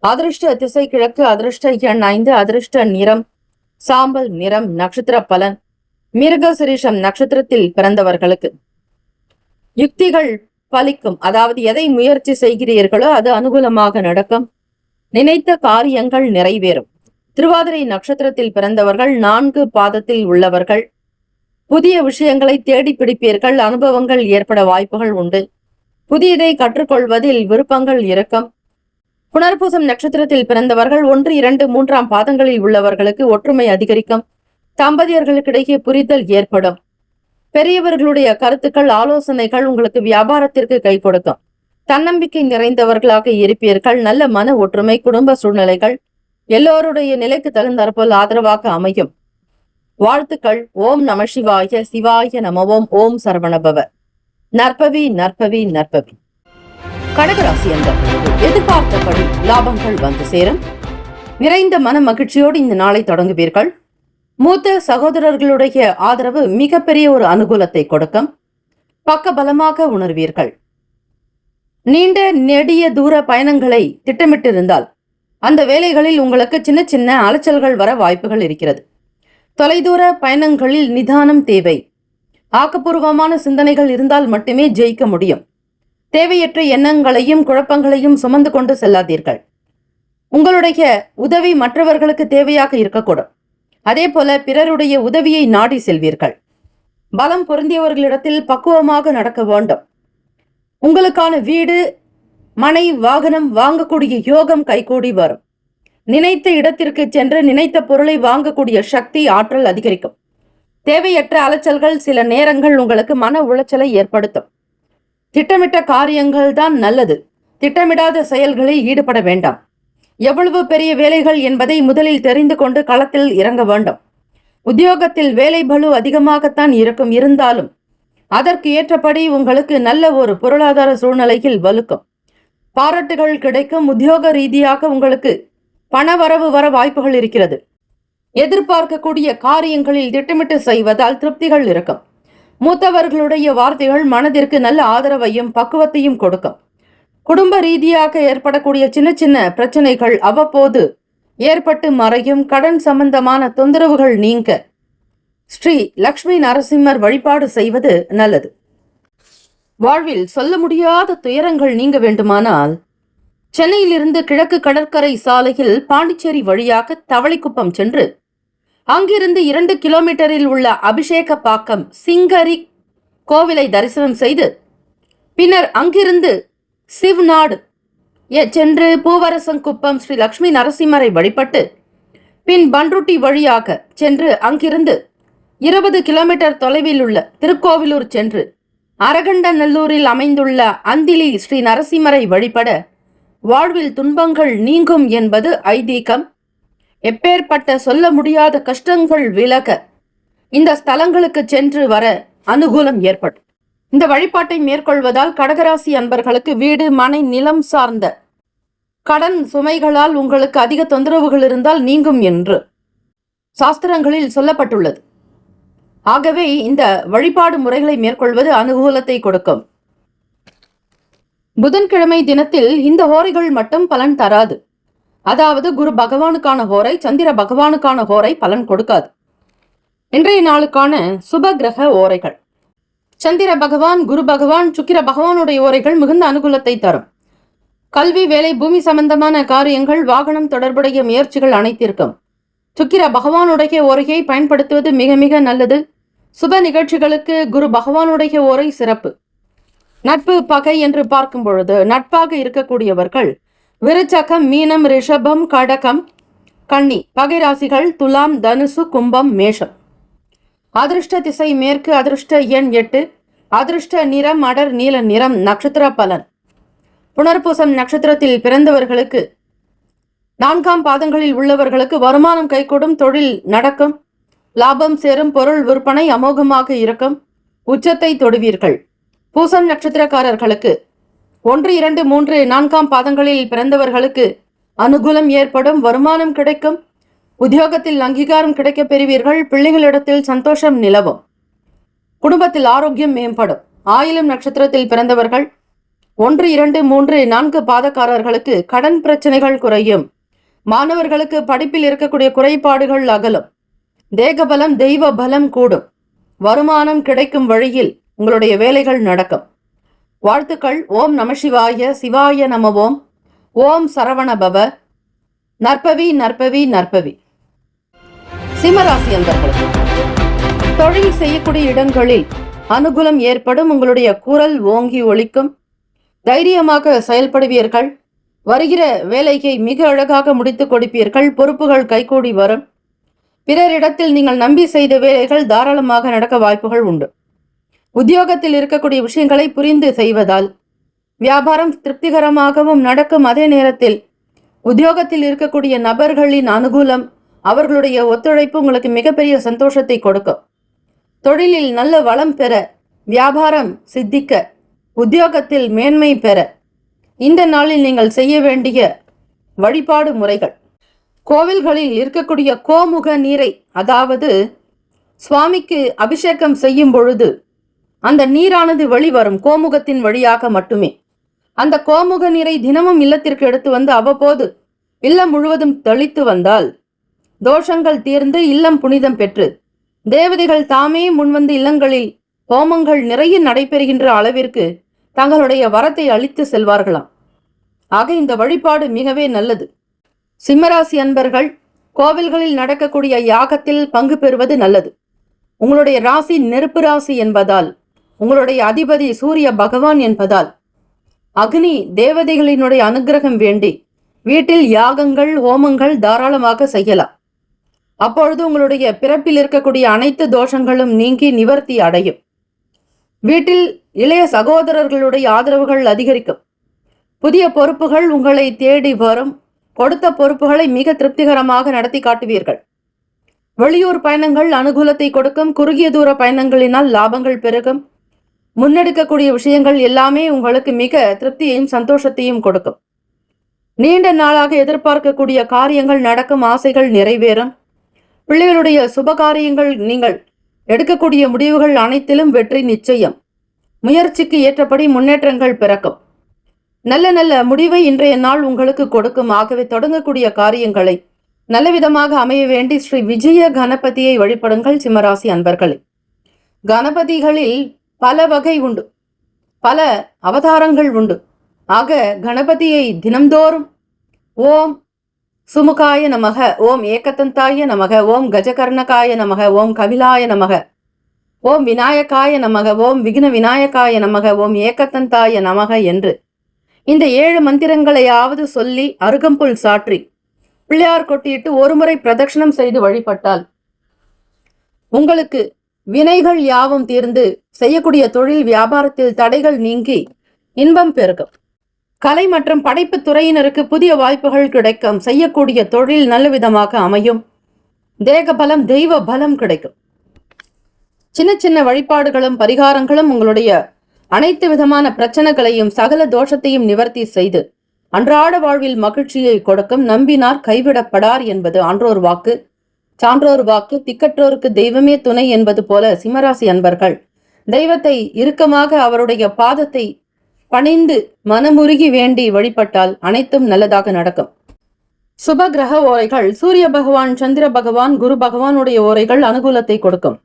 B: அதிர்ஷ்ட திசை கிழக்கு, அதிர்ஷ்ட எண் 5, அதிர்ஷ்ட நிறம் சாம்பல் நிறம். நட்சத்திர பலன் மிருகசிரீஷம் நட்சத்திரத்தில் பிறந்தவர்களுக்கு யுக்திகள் பலிக்கும். அதாவது எதை முயற்சி செய்கிறீர்களோ அது அனுகூலமாக நடக்கும். நினைத்த காரியங்கள் நிறைவேறும். திருவாதிரை நட்சத்திரத்தில் பிறந்தவர்கள் 4 பாதத்தில் உள்ளவர்கள் புதிய விஷயங்களை தேடி பிடிப்பீர்கள். அனுபவங்கள் ஏற்பட வாய்ப்புகள் உண்டு. புதியதை கற்றுக்கொள்வதில் விருப்பங்கள் இருக்கும். புனர்பூசம் நட்சத்திரத்தில் பிறந்தவர்கள் 1, 2, 3ஆம் பாதங்களில் உள்ளவர்களுக்கு ஒற்றுமை அதிகரிக்கும். தம்பதியர்களுக்கிடையே புரிதல் ஏற்படும். பெரியவர்களுடைய கருத்துக்கள், ஆலோசனைகள் உங்களுக்கு வியாபாரத்திற்கு கை கொடுக்கும். தன்னம்பிக்கை நிறைந்தவர்களாக இருப்பீர்கள். நல்ல மன ஒற்றுமை, குடும்ப சூழ்நிலைகள் எல்லோருடைய நிலைக்கு தகுந்தாற்போல் ஆதரவாக அமையும். வாழ்த்துக்கள். ஓம் நம சிவாய, சிவாய நமவோம். ஓம் சரவணபவ. நற்பவி நற்பவி நற்பவி. கடகராசி அன்பர்களுக்கு எதிர்பார்த்தபடி லாபங்கள் வந்து சேரும். நிறைந்த மன மகிழ்ச்சியோடு இந்த நாளை தொடங்குவீர்கள். மூத்த சகோதரர்களுடைய ஆதரவு மிகப்பெரிய ஒரு அனுகூலத்தை கொடுக்கும். பக்க பலமாக உணர்வீர்கள். நீண்ட நெடிய தூர பயணங்களை திட்டமிட்டிருந்தால் அந்த வேலைகளில் உங்களுக்கு சின்ன சின்ன அலைச்சல்கள் வர வாய்ப்புகள் இருக்கிறது. தொலைதூர பயணங்களில் நிதானம் தேவை. ஆக்கப்பூர்வமான சிந்தனைகள் இருந்தால் மட்டுமே ஜெயிக்க முடியும். தேவையற்ற எண்ணங்களையும் குழப்பங்களையும் சுமந்து கொண்டு செல்லாதீர்கள். உங்களுடைய உதவி மற்றவர்களுக்கு தேவையாக இருக்கக்கூடும். அதே போல பிறருடைய உதவியை நாடி செல்வீர்கள். பலம் பொருந்தியவர்களிடத்தில் பக்குவமாக நடக்க வேண்டும். உங்களுக்கான வீடு, மனை, வாகனம் வாங்கக்கூடிய யோகம் கைகூடி வரும். நினைத்த இடத்திற்கு சென்று நினைத்த பொருளை வாங்கக்கூடிய சக்தி, ஆற்றல் அதிகரிக்கும். தேவையற்ற அலைச்சல்கள் சில நேரங்கள் உங்களுக்கு மன உளைச்சலை ஏற்படுத்தும். திட்டமிட்ட காரியங்கள் தான் நல்லது. திட்டமிடாத செயல்களில் ஈடுபட வேண்டாம். எவ்வளவு பெரிய வேலைகள் என்பதை முதலில் தெரிந்து கொண்டு களத்தில் இறங்க வேண்டும். உத்தியோகத்தில் வேலை பளு அதிகமாகத்தான் இருக்கும். இருந்தாலும் அதற்கு ஏற்றபடி உங்களுக்கு நல்ல ஒரு பொருளாதார சூழ்நிலையில் வலுக்கும். பாராட்டுகள் கிடைக்கும். உத்தியோக ரீதியாக உங்களுக்கு பணவரவு வர வாய்ப்புகள் இருக்கிறது. எதிர்பார்க்கக்கூடிய காரியங்களில் திட்டமிட்டு செய்வதால் திருப்திகள் இருக்கும். மூத்தவர்களுடைய வார்த்தைகள் மனதிற்கு நல்ல ஆதரவையும் பக்குவத்தையும் கொடுக்கும். குடும்ப ரீதியாக ஏற்படக்கூடிய சின்ன சின்ன பிரச்சனைகள் அவ்வப்போது ஏற்பட்டு மறையும். கடன் சம்பந்தமான தொந்தரவுகள் நீங்க ஸ்ரீ லக்ஷ்மி நரசிம்மர் வழிபாடு செய்வது நல்லது. வாழ்வில் சொல்ல முடியாத துயரங்கள் நீங்க வேண்டுமானால் சென்னையிலிருந்து கிழக்கு கடற்கரை சாலையில் பாண்டிச்சேரி வழியாக தவளைக்குப்பம் சென்று அங்கிருந்து 2 கிலோமீட்டரில் உள்ள அபிஷேகப்பாக்கம் சிங்கரி கோவிலை தரிசனம் செய்து பின்னர் அங்கிருந்து சிவ்நாடு சென்று பூவரசங்குப்பம் ஸ்ரீ லக்ஷ்மி நரசிம்மரை வழிபட்டு பின் பன்ருட்டி வழியாக சென்று அங்கிருந்து 20 கிலோமீட்டர் தொலைவில் உள்ள திருக்கோவிலூர் சென்று அரகண்டநல்லூரில் அமைந்துள்ள அந்திலி ஸ்ரீ நரசிம்மரை வழிபட வாழ்வில் துன்பங்கள் நீங்கும் என்பது ஐதீகம். எப்பேற்பட்ட சொல்ல முடியாத கஷ்டங்கள் விலக இந்த ஸ்தலங்களுக்கு சென்று வர அனுகூலம் ஏற்படும். இந்த வழிபாட்டை மேற்கொள்வதால் கடகராசி அன்பர்களுக்கு வீடு, மனை, நிலம் சார்ந்த கடன் சுமைகளால் உங்களுக்கு அதிக தொந்தரவுகள் இருந்தால் நீங்கும் என்று சாஸ்திரங்களில் சொல்லப்பட்டுள்ளது. ஆகவே இந்த வழிபாடு முறைகளை மேற்கொள்வது அனுகூலத்தை கொடுக்கும். புதன்கிழமை தினத்தில் இந்த ஹோரைகள் மட்டும் பலன் தராது. அதாவது குரு பகவானுக்கான ஹோரை, சந்திர பகவானுக்கான ஹோரை பலன் கொடுக்காது. இன்றைய நாளுக்கான சுப கிரக ஓரைகள்: சந்திர பகவான், குரு பகவான், சுக்கிர பகவானுடைய ஓரைகள் மிகுந்த அனுகூலத்தை தரும். கல்வி, வேலை, பூமி சம்பந்தமான காரியங்கள், வாகனம் தொடர்புடைய முயற்சிகள் அனைத்திற்கும் சுக்கிர பகவானுடைய ஓரையை பயன்படுத்துவது மிக மிக நல்லது. சுப நிகழ்ச்சிகளுக்கு குரு பகவானுடைய ஓரை சிறப்பு. நட்பு, பகை என்று பார்க்கும் பொழுது நட்பாக இருக்கக்கூடியவர்கள் விருச்சகம், மீனம், ரிஷபம், கடகம், கன்னி. பகை ராசிகள் துலாம், தனுசு, கும்பம், மேஷம். அதிர்ஷ்ட திசை மேற்கு. அதிர்ஷ்ட எண் 8. அதிர்ஷ்ட நிறம் அடர் நீல நிறம். நட்சத்திர பலன்: புனர்பூசம் நட்சத்திரத்தில் பிறந்தவர்களுக்கு 4ஆம் பாதங்களில் உள்ளவர்களுக்கு வருமானம் கைகூடும், தொழில் நடக்கும், லாபம் சேரும், பொருள் விற்பனை அமோகமாக இருக்கும், உச்சத்தை தொடுவீர்கள். பூசம் நட்சத்திரக்காரர்களுக்கு 1, 2, 3, 4ஆம் பாதங்களில் பிறந்தவர்களுக்கு அனுகூலம் ஏற்படும், வருமானம் கிடைக்கும், உத்தியோகத்தில் அங்கீகாரம் கிடைக்கப் பெறுவீர்கள், பிள்ளைகளிடத்தில் சந்தோஷம் நிலவும், குடும்பத்தில் ஆரோக்கியம் மேம்படும். ஆயிலம் நட்சத்திரத்தில் பிறந்தவர்கள் 1, 2, 3, 4 பாதக்காரர்களுக்கு கடன் பிரச்சனைகள் குறையும், மாணவர்களுக்கு படிப்பில் இருக்கக்கூடிய குறைபாடுகள் அகலும், தேகபலம், தெய்வ பலம் கூடும், வருமானம் கிடைக்கும் வழியில் உங்களுடைய வேலைகள் நடக்கும். வாழ்த்துக்கள். ஓம் நம சிவாய. சிவாய நம ஓம். ஓம் சரவண பவ. நற்பவி நற்பவி நற்பவி. சிம்மராசி அன்பர்களுக்கு தொழில் செய்யக்கூடிய இடங்களில் அனுகூலம் ஏற்படும். உங்களுடைய குரல் ஓங்கி ஒலிக்கும். தைரியமாக செயல்படுவீர்கள். வருகிற வேலையை மிக அழகாக முடித்துக் கொடுப்பீர்கள். பொறுப்புகள் கைகூடி வரும். பிறரிடத்தில் நீங்கள் நம்பி செய்த வேலைகள் தாராளமாக நடக்க வாய்ப்புகள் உண்டு. உத்தியோகத்தில் இருக்கக்கூடிய விஷயங்களை புரிந்து செய்வதால் வியாபாரம் திருப்திகரமாகவும் நடக்கும். அதே நேரத்தில் உத்தியோகத்தில் இருக்கக்கூடிய நபர்களின் அனுகூலம், அவர்களுடைய ஒத்துழைப்பு உங்களுக்கு மிகப்பெரிய சந்தோஷத்தை கொடுக்கும். தொழிலில் நல்ல வளம் பெற, வியாபாரம் சித்திக்க, உத்தியோகத்தில் மேன்மை பெற இந்த நாளில் நீங்கள் செய்ய வேண்டிய வழிபாடு முறைகள்: கோவில்களில் இருக்கக்கூடிய கோமுக நீரை, அதாவது சுவாமிக்கு அபிஷேகம் செய்யும் பொழுது அந்த நீரானது வெளிவரும் கோமுகத்தின் வழியாக மட்டுமே. அந்த கோமுக நீரை தினமும் இல்லத்திற்கு எடுத்து வந்து அவ்வப்போது இல்லம் முழுவதும் தெளித்து வந்தால் தோஷங்கள் தீர்ந்து இல்லம் புனிதம் பெற்று தேவதைகள் தாமே முன்வந்து இல்லங்களில் ஹோமங்கள் நிறைய நடைபெறுகின்ற அளவிற்கு தங்களுடைய வரத்தை அளித்து செல்வார்களாம். ஆக இந்த வழிபாடு மிகவே நல்லது. சிம்மராசி அன்பர்கள் கோவில்களில் நடக்கக்கூடிய யாகத்தில் பங்கு பெறுவது நல்லது. உங்களுடைய ராசி நெருப்பு ராசி என்பதால், உங்களுடைய அதிபதி சூரிய பகவான் என்பதால் அக்னி தேவதைகளினுடைய அனுகிரகம் வேண்டி வீட்டில் யாகங்கள், ஹோமங்கள் தாராளமாக செய்யலாம். அப்பொழுது உங்களுடைய பிறப்பில் இருக்கக்கூடிய அனைத்து தோஷங்களும் நீங்கி நிவர்த்தி அடையும். வீட்டில் இளைய சகோதரர்களுடைய ஆதரவுகள் அதிகரிக்கும். புதிய பொறுப்புகள் உங்களை தேடி வரும். கொடுத்த பொறுப்புகளை மிக திருப்திகரமாக நடத்தி காட்டுவீர்கள். வெளியூர் பயணங்கள் அனுகூலத்தை கொடுக்கும். குறுகிய தூர பயணங்களினால் லாபங்கள் பெருகும். முன்னெடுக்கக்கூடிய விஷயங்கள் எல்லாமே உங்களுக்கு மிக திருப்தியையும் சந்தோஷத்தையும் கொடுக்கும். நீண்ட நாளாக எதிர்பார்க்கக்கூடிய காரியங்கள் நடக்கும். ஆசைகள் நிறைவேறும். பிள்ளைகளுடைய சுபகாரியங்கள், நீங்கள் எடுக்கக்கூடிய முடிவுகள் அனைத்திலும் வெற்றி நிச்சயம். முயற்சிக்கு ஏற்றபடி முன்னேற்றங்கள் பிறக்கும். நல்ல நல்ல முடிவை இன்றைய நாள் உங்களுக்கு கொடுக்கும். ஆகவே தொடங்கக்கூடிய காரியங்களை நல்லவிதமாக அமைய வேண்டி ஸ்ரீ விஜய கணபதியை வழிபடுங்கள். சிம்மராசி அன்பர்களே, கணபதிகளில் பல வகை உண்டு, பல அவதாரங்கள் உண்டு. ஆக கணபதியை தினம்தோறும் ஓம் சுமுகாய நமக, ஓம் ஏகதந்தாய நமக, ஓம் கஜகர்ணகாய நமக, ஓம் கபிலாய நமக, ஓம் விநாயகாய நமக, ஓம் விக்ன விநாயகாய நமக, ஓம் ஏகதந்தாய நமக என்று இந்த 7 மந்திரங்களையாவது சொல்லி அருகம்புல் சாற்றி பிள்ளையார் கொட்டியிட்டு ஒருமுறை பிரதட்சணம் செய்து வழிபட்டால் உங்களுக்கு வினைகள் யாவும் தீர்ந்து செய்யக்கூடிய தொழில் வியாபாரத்தில் தடைகள் நீங்கி இன்பம் பெருகும். கலை மற்றும் படைப்பு துறையினருக்கு புதிய வாய்ப்புகள் கிடைக்கும். செய்யக்கூடிய தொழில் நல்ல விதமாக அமையும். தேக பலம், தெய்வ பலம் கிடைக்கும். சின்ன சின்ன வழிபாடுகளும் பரிகாரங்களும் உங்களுடைய அனைத்து விதமான பிரச்சனைகளையும் சகல தோஷத்தையும் நிவர்த்தி செய்து அன்றாட வாழ்வில் மகிழ்ச்சியை கொடுக்கும். நம்பினார் கைவிடப்படார் என்பது ஆன்றோர் வாக்கு, சான்றோர் வாக்கு. திக்கற்றோருக்கு தெய்வமே துணை என்பது போல சிம்மராசி அன்பர்கள் தெய்வத்தை இறுக்கமாக அவருடைய பாதத்தை பணிந்து மனமுருகி வேண்டி வழிபட்டால் அனைத்தும் நல்லதாக நடக்கும். சுப கிரக ஓரைகள் சூரிய பகவான், சந்திர பகவான், குரு பகவானுடைய ஓரைகள் அனுகூலத்தை கொடுக்கும்.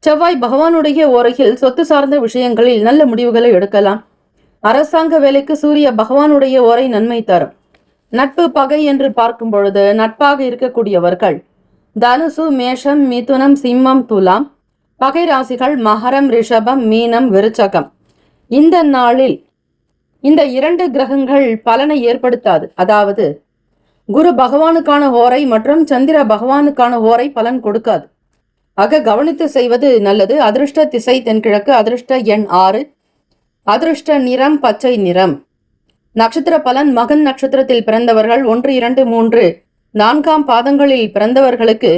B: செவ்வாய் பகவானுடைய ஓரையில் சொத்து சார்ந்த விஷயங்களில் நல்ல முடிவுகளை எடுக்கலாம். அரசாங்க வேலைக்கு சூரிய பகவானுடைய ஓரை நன்மை தரும். நட்பு பகை என்று பார்க்கும் பொழுது நட்பாக இருக்கக்கூடியவர்கள் தனுசு, மேஷம், மிதுனம், சிம்மம், துலாம். பகை ராசிகள் மகரம், ரிஷபம், மீனம், விருச்சகம். இந்த நாளில் இந்த 2 கிரகங்கள் பலனை ஏற்படுத்தாது. அதாவது குரு பகவானுக்கான ஓரை மற்றும் சந்திர பகவானுக்கான ஓரை பலன் கொடுக்காது. ஆக கவனித்து செய்வது நல்லது. அதிர்ஷ்ட திசை தென்கிழக்கு, அதிர்ஷ்ட எண் 6, அதிர்ஷ்ட நிறம் பச்சை நிறம். நட்சத்திர பலன் மகன் நட்சத்திரத்தில் பிறந்தவர்கள் 1, 2, 3, 4ஆம் பாதங்களில் பிறந்தவர்களுக்கு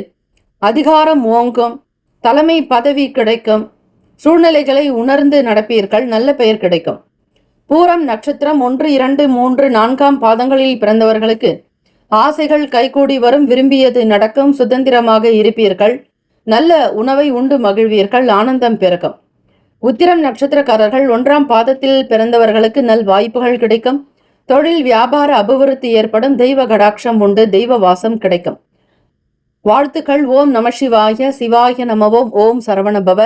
B: அதிகாரம் ஓங்கும், தலைமை பதவி கிடைக்கும், சூழ்நிலைகளை உணர்ந்து நடப்பீர்கள், நல்ல பெயர் கிடைக்கும். பூரம் நட்சத்திரம் 1, 2, 3, 4ஆம் பாதங்களில் பிறந்தவர்களுக்கு ஆசைகள் கைகூடி வரும், விரும்பியது நடக்கும், சுதந்திரமாக இருப்பீர்கள், நல்ல உணவை உண்டு மகிழ்வீர்கள், ஆனந்தம் பிறக்கும். உத்திரம் நட்சத்திரக்காரர்கள் 1ஆம் பாதத்தில் பிறந்தவர்களுக்கு நல் வாய்ப்புகள் கிடைக்கும், தொழில் வியாபார அபிவிருத்தி ஏற்படும், தெய்வ கடாட்சம் உண்டு, தெய்வ வாசம் கிடைக்கும். வாழ்த்துக்கள். ஓம் நம சிவாய, சிவாய நமவோம், ஓம் சரவணபவ.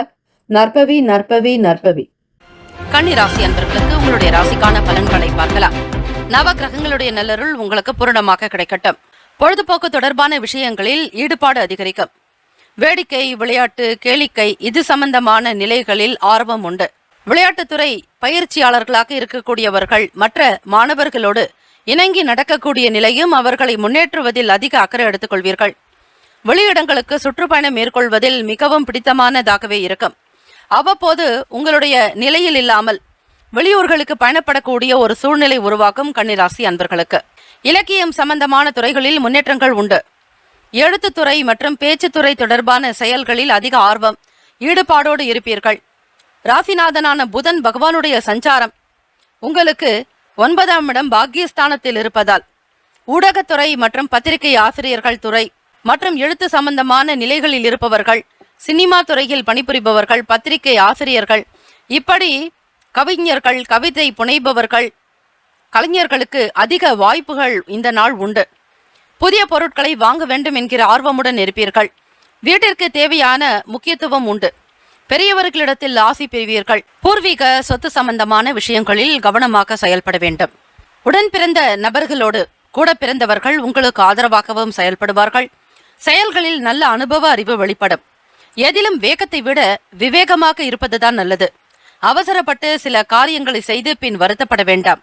B: நற்பவி நற்பவி நற்பவி.
A: கன்னி ராசி அன்பர்களுக்கு உங்களுடைய ராசிக்கான பலன்களை பார்க்கலாம். நவ கிரகங்களுடைய நல்லருள் உங்களுக்கு பூரணமாக கிடைக்கட்டும். பொழுதுபோக்கு தொடர்பான விஷயங்களில் ஈடுபாடு அதிகரிக்கும். வேடிக்கை, விளையாட்டு, கேளிக்கை இது சம்பந்தமான நிலைகளில் ஆர்வம் உண்டு. விளையாட்டுத்துறை பயிற்சியாளர்களாக இருக்கக்கூடியவர்கள் மற்ற மாணவர்களோடு இணங்கி நடக்கக்கூடிய நிலையும் அவர்களை முன்னேற்றுவதில் அதிக அக்கறை எடுத்துக் கொள்வீர்கள். வெளியிடங்களுக்கு சுற்றுப்பயணம் மேற்கொள்வதில் மிகவும் பிடித்தமானதாகவே இருக்கும். அவ்வப்போது உங்களுடைய நிலையில் இல்லாமல் வெளியூர்களுக்கு பயணப்படக்கூடிய ஒரு சூழ்நிலை உருவாக்கும் கன்னிராசி அன்பர்களுக்கு. இலக்கியம் சம்பந்தமான துறைகளில் முன்னேற்றங்கள் உண்டு. எழுத்துத்துறை மற்றும் பேச்சுத்துறை தொடர்பான செயல்களில் அதிக ஆர்வம், ஈடுபாடோடு இருப்பீர்கள். ராசிநாதனான புதன் பகவானுடைய சஞ்சாரம் உங்களுக்கு 9ஆம் இடம் பாக்கியஸ்தானத்தில் இருப்பதால் ஊடகத்துறை மற்றும் பத்திரிகை ஆசிரியர்கள் துறை மற்றும் எழுத்து சம்பந்தமான நிலைகளில் இருப்பவர்கள், சினிமா துறையில் பணிபுரிபவர்கள், பத்திரிகை ஆசிரியர்கள், இப்படி கவிஞர்கள், கவிதை புனைபவர்கள், கலைஞர்களுக்கு அதிக வாய்ப்புகள் இந்த நாள் உண்டு. புதிய பொருட்களை வாங்க வேண்டும் என்கிற ஆர்வமுடன் இருப்பீர்கள். வீட்டிற்கு தேவையான முக்கியத்துவம் உண்டு. பெரியவர்களிடத்தில் ஆசி பெறுவீர்கள். பூர்வீக சொத்து சம்பந்தமான விஷயங்களில் கவனமாக செயல்பட வேண்டும். உடன் பிறந்த நபர்களோடு கூட பிறந்தவர்கள் உங்களுக்கு ஆதரவாகவும் செயல்படுவார்கள். செயல்களில் நல்ல அனுபவ அறிவு வெளிப்படும். எதிலும் வேகத்தை விட விவேகமாக இருப்பதுதான் நல்லது. அவசரப்பட்டு சில காரியங்களை செய்து பின் வருத்தப்பட வேண்டாம்.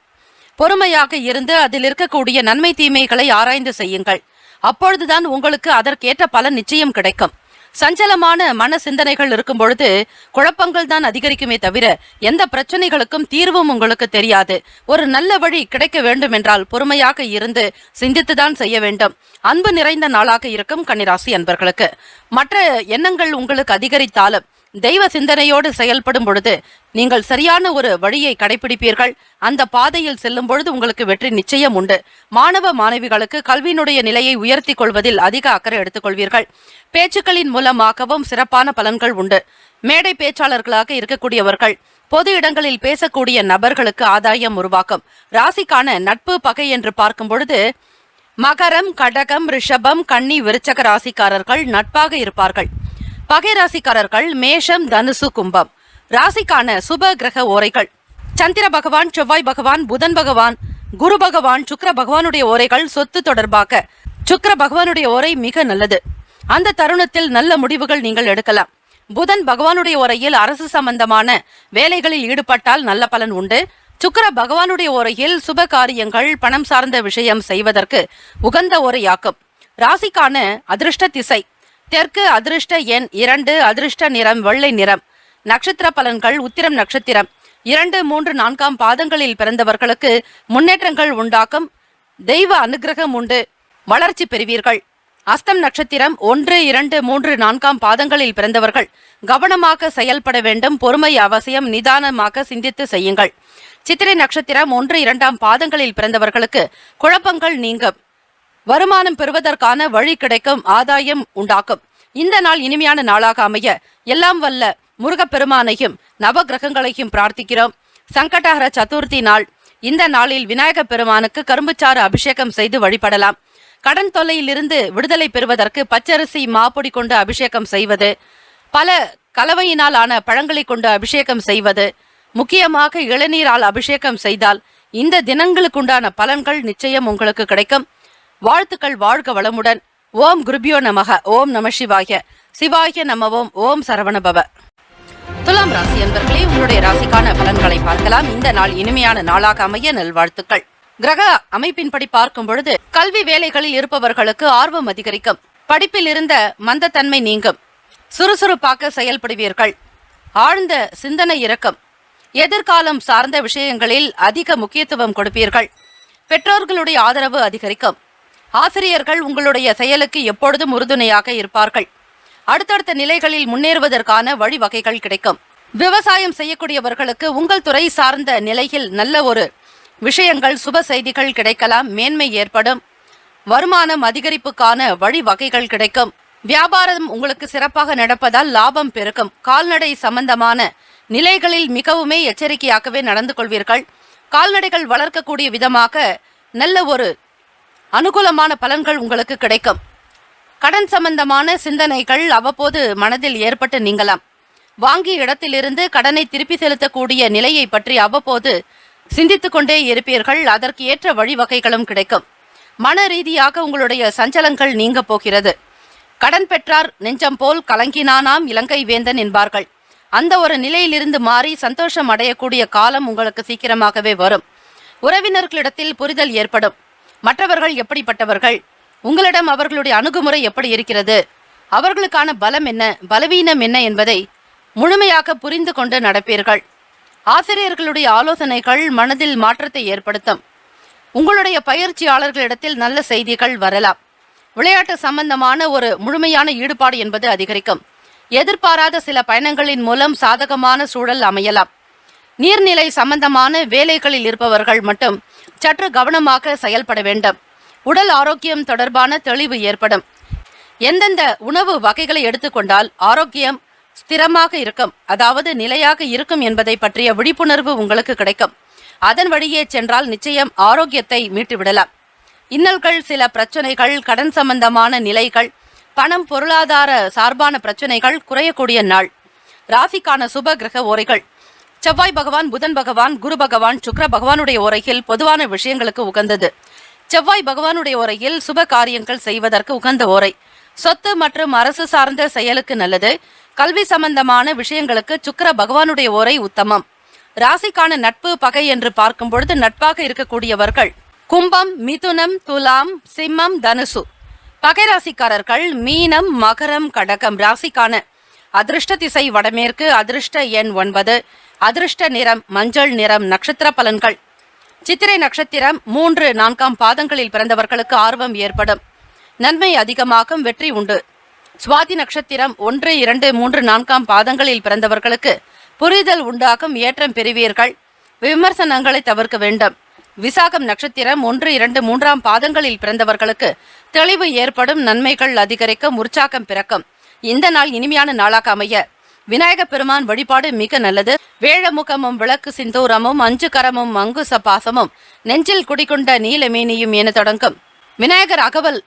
A: பொறுமையாக இருந்து அதில் இருக்கக்கூடிய நன்மை தீமைகளை ஆராய்ந்து செய்யுங்கள். அப்பொழுதுதான் உங்களுக்கு அதற்கேற்ற பலன் நிச்சயம் கிடைக்கும். சஞ்சலமான மன சிந்தனைகள் இருக்கும் பொழுது குழப்பங்கள் தான் அதிகரிக்குமே தவிர எந்த பிரச்சனைகளுக்கும் தீர்வும் உங்களுக்கு தெரியாது. ஒரு நல்ல வழி கிடைக்க வேண்டும் என்றால் பொறுமையாக இருந்து சிந்தித்துதான் செய்ய வேண்டும். அன்பு நிறைந்த நாளாக இருக்கும் கன்னிராசி அன்பர்களுக்கு. மற்ற எண்ணங்கள் உங்களுக்கு அதிகரித்தாலும் தெய்வ சிந்தனையோடு செயல்படும் பொழுது நீங்கள் சரியான ஒரு வழியை கடைபிடிப்பீர்கள். அந்த பாதையில் செல்லும் பொழுது உங்களுக்கு வெற்றி நிச்சயம் உண்டு. மாணவ மாணவிகளுக்கு கல்வியினுடைய நிலையை உயர்த்தி கொள்வதில் அதிக அக்கறை எடுத்துக்கொள்வீர்கள். பேச்சுக்களின் மூலமாகவும் சிறப்பான பலன்கள் உண்டு. மேடை பேச்சாளர்களாக இருக்கக்கூடியவர்கள் பொது இடங்களில் பேசக்கூடிய நபர்களுக்கு ஆதாயம் உருவாக்கும். ராசிக்கான நட்பு பகை என்று பார்க்கும் பொழுது மகரம், கடகம், ரிஷபம், கன்னி, விருச்சக ராசிக்காரர்கள் நட்பாக இருப்பார்கள். பகை ராசிக்காரர்கள் மேஷம், தனுசு, கும்பம். ராசிக்கான சுப கிரக ஓரைகள் சந்திர பகவான், செவ்வாய் பகவான், புதன் பகவான், குரு பகவான், சுக்கிர பகவானுடைய ஓரைகள் சொத்து தொடர்பாக சுக்கிர பகவானுடைய ஓரை மிக நல்லது. அந்த தருணத்தில் நல்ல முடிவுகள் நீங்கள் எடுக்கலாம். புதன் பகவானுடைய ஓரையில் அரசு சம்பந்தமான வேலைகளில் ஈடுபட்டால் நல்ல பலன் உண்டு. சுக்கிர பகவானுடைய ஓரையில் சுப காரியங்கள், பணம் சார்ந்த விஷயம் செய்வதற்கு உகந்த ஓரையாக்கும். ராசிக்கான அதிர்ஷ்ட திசை தெற்கு, அதிர்ஷ்ட எண் 2, அதிர்ஷ்ட நிறம் வெள்ளை நிறம். நட்சத்திர பலன்கள் உத்திரம் நட்சத்திரம் 2, 3, 4ஆம் பாதங்களில் பிறந்தவர்களுக்கு முன்னேற்றங்கள் உண்டாக்கும். தெய்வ அனுகிரகம் உண்டு. வளர்ச்சி பெறுவீர்கள். அஸ்தம் நட்சத்திரம் 1, 2, 3, 4 பாதங்களில் பிறந்தவர்கள் கவனமாக செயல்பட வேண்டும். பொறுமை அவசியம். நிதானமாக சிந்தித்து செய்யுங்கள். சித்திரை நட்சத்திரம் 1, 2 பாதங்களில் பிறந்தவர்களுக்கு குழப்பங்கள் நீங்கும். வருமானம் பெறுவதற்கான வழி கிடைக்கும். ஆதாயம் உண்டாக்கும். இந்த நாள் இனிமையான நாளாக அமைய எல்லாம் வல்ல முருகப்பெருமானையும் நவகிரகங்களையும் பிரார்த்திக்கிறோம். சங்கடஹர சதுர்த்தி நாள். இந்த நாளில் விநாயக பெருமானுக்கு கரும்புச்சாறு அபிஷேகம் செய்து வழிபடலாம். கடன் தொல்லையிலிருந்து விடுதலை பெறுவதற்கு பச்சரிசி மாப்பொடி கொண்டு அபிஷேகம் செய்வது, பல கலவையினால் ஆன பழங்களை கொண்டு அபிஷேகம் செய்வது, முக்கியமாக இளநீரால் அபிஷேகம் செய்தால் இந்த தினங்களுக்குண்டான பலன்கள் நிச்சயம் உங்களுக்கு கிடைக்கும். வாழ்த்துக்கள். வாழ்க வளமுடன். ஓம் குருபியோ நமக. ஓம் நம சிவாய. சிவாய நமவோம். ஓம் சரவணபவ. துலாம் ராசி அன்பர்களே, உங்களுடைய ராசிக்கான பலன்களை பார்க்கலாம். இந்த நாள் இனிமையான நாளாக அமைய நல்வாழ்த்துக்கள். கிரக அமைப்பின்படி பார்க்கும் பொழுது கல்வி வேலைகளில் இருப்பவர்களுக்கு ஆர்வம் அதிகரிக்கும். படிப்பில் இருந்த மந்தத்தன்மை நீங்கும். சுறுசுறுப்பாக செயல்படுவீர்கள். ஆழ்ந்த சிந்தனை இருக்கும். எதிர்காலம் சார்ந்த விஷயங்களில் அதிக முக்கியத்துவம் கொடுப்பீர்கள். பெற்றோர்களுடைய ஆதரவு அதிகரிக்கும். ஆசிரியர்கள் உங்களுடைய செயலுக்கு எப்பொழுதும் உறுதுணையாக இருப்பார்கள். அடுத்தடுத்த நிலைகளில் முன்னேறுவதற்கான வழிவகைகள் கிடைக்கும். விவசாயம் செய்யக்கூடியவர்களுக்கு உங்கள் துறை சார்ந்த நிலையில் நல்ல ஒரு விஷயங்கள், சுப செய்திகள் கிடைக்கலாம். மேன்மை ஏற்படும். வருமானம் அதிகரிப்புக்கான வழிவகைகள் கிடைக்கும். வியாபாரம் உங்களுக்கு சிறப்பாக நடப்பதால் லாபம் பெருக்கும். கால்நடை சம்பந்தமான நிலைகளில் மிகவுமே எச்சரிக்கையாகவே நடந்து கொள்வீர்கள். கால்நடைகள் வளர்க்கக்கூடிய விதமாக நல்ல ஒரு அனுகூலமான பலன்கள் உங்களுக்கு கிடைக்கும். கடன் சம்பந்தமான சிந்தனைகள் அவ்வப்போது மனதில் ஏற்பட்டு நீங்கலாம். வாங்கிய இடத்திலிருந்து கடனை திருப்பி செலுத்தக்கூடிய நிலையை பற்றி அவ்வப்போது சிந்தித்து கொண்டே இருப்பீர்கள். அதற்கு ஏற்ற வழிவகைகளும் கிடைக்கும். மன ரீதியாக உங்களுடைய சஞ்சலங்கள் நீங்க போகிறது. கடன் பெற்றார் நெஞ்சம் போல் கலங்கினானாம் இலங்கை வேந்தன் என்பார்கள். அந்த ஒரு நிலையிலிருந்து மாறி சந்தோஷம் அடையக்கூடிய காலம் உங்களுக்கு சீக்கிரமாகவே வரும். உறவினர்களிடத்தில் புரிதல் ஏற்படும். மற்றவர்கள் எப்படிப்பட்டவர்கள், உங்களிடம் அவர்களுடைய அணுகுமுறை எப்படி இருக்கிறது, அவர்களுக்கான பலம் என்ன, பலவீனம் என்ன என்பதை முழுமையாக புரிந்து கொண்டு நடப்பீர்கள். ஆசிரியர்களுடைய ஆலோசனைகள் மனதில் மாற்றத்தை ஏற்படுத்தும். உங்களுடைய பயிற்சியாளர்களிடத்தில் நல்ல செய்திகள் வரலாம். விளையாட்டு சம்பந்தமான ஒரு முழுமையான ஈடுபாடு என்பது அதிகரிக்கும். எதிர்பாராத சில பயணங்களின் மூலம் சாதகமான சூழல் அமையலாம். நீர்நிலை சம்பந்தமான வேலைகளில் இருப்பவர்கள் மட்டும் சற்று கவனமாக செயல்பட வேண்டும். உடல் ஆரோக்கியம் தொடர்பான தெளிவு ஏற்படும். எந்தெந்த உணவு வகைகளை எடுத்துக்கொண்டால் ஆரோக்கியம் ஸ்திரமாக இருக்கும், அதாவது நிலையாக இருக்கும் என்பதை பற்றிய விழிப்புணர்வு உங்களுக்கு கிடைக்கும். அதன் வழியே சென்றால் நிச்சயம் ஆரோக்கியத்தை மீட்டுவிடலாம். இன்னல்கள், சில பிரச்சனைகள், கடன் சம்பந்தமான நிலைகள், பணம், பொருளாதார சார்பான பிரச்சனைகள் குறையக்கூடிய நாள். ராசிக்கான சுப கிரக ஓரைகள். செவ்வாய் பகவான், புதன் பகவான், குரு பகவான், சுக்கிர பகவானுடைய ஓரையில் பொதுவான விஷயங்களுக்கு உகந்தது. செவ்வாய் பகவானுடைய ஓரையில் சுப காரியங்கள் செய்வதற்கு உகந்த ஓரை. சொத்து மற்றும் அரசு சார்ந்த செயலுக்கு நல்லது. கல்வி சம்பந்தமான விஷயங்களுக்கு சுக்கிர பகவானுடைய ஓரை உத்தமம். ராசிக்கான நட்பு பகை என்று பார்க்கும் பொழுது நட்பாக இருக்கக்கூடியவர்கள் கும்பம், மிதுனம், துலாம், சிம்மம், தனுசு. பகை ராசிக்காரர்கள் மீனம், மகரம், கடகம். ராசிக்கான அதிர்ஷ்ட திசை வடமேற்கு. அதிர்ஷ்ட எண் 9. அதிர்ஷ்ட நிறம் மஞ்சள் நிறம். நட்சத்திர பலன்கள். சித்திரை நட்சத்திரம் 3, 4 பாதங்களில் பிறந்தவர்களுக்கு ஆர்வம் ஏற்படும். நன்மை அதிகமாகும். வெற்றி உண்டு. சுவாதி நட்சத்திரம் 1, 2, 3, 4 பாதங்களில் பிறந்தவர்களுக்கு புரிதல் உண்டாகும். ஏற்றம் பெறுவீர்கள். விமர்சனங்களை தவிர்க்க வேண்டும். விசாகம் நட்சத்திரம் 1, 2, 3 பாதங்களில் பிறந்தவர்களுக்கு தெளிவு ஏற்படும். நன்மைகள் அதிகரிக்கும். உற்சாகம் பிறக்கும். இந்த நாள் இனிமையான நாளாக அமைய விநாயக பெருமான் வழிபாடு மிக நல்லது. வேழமுகமும் விளக்கு சிந்தூரமும் 5 கரமும் அங்குச பாசமும் நெஞ்சில் குடிகொண்ட நீலமேனியும் என தொடங்கும். விநாயகர் அகவல்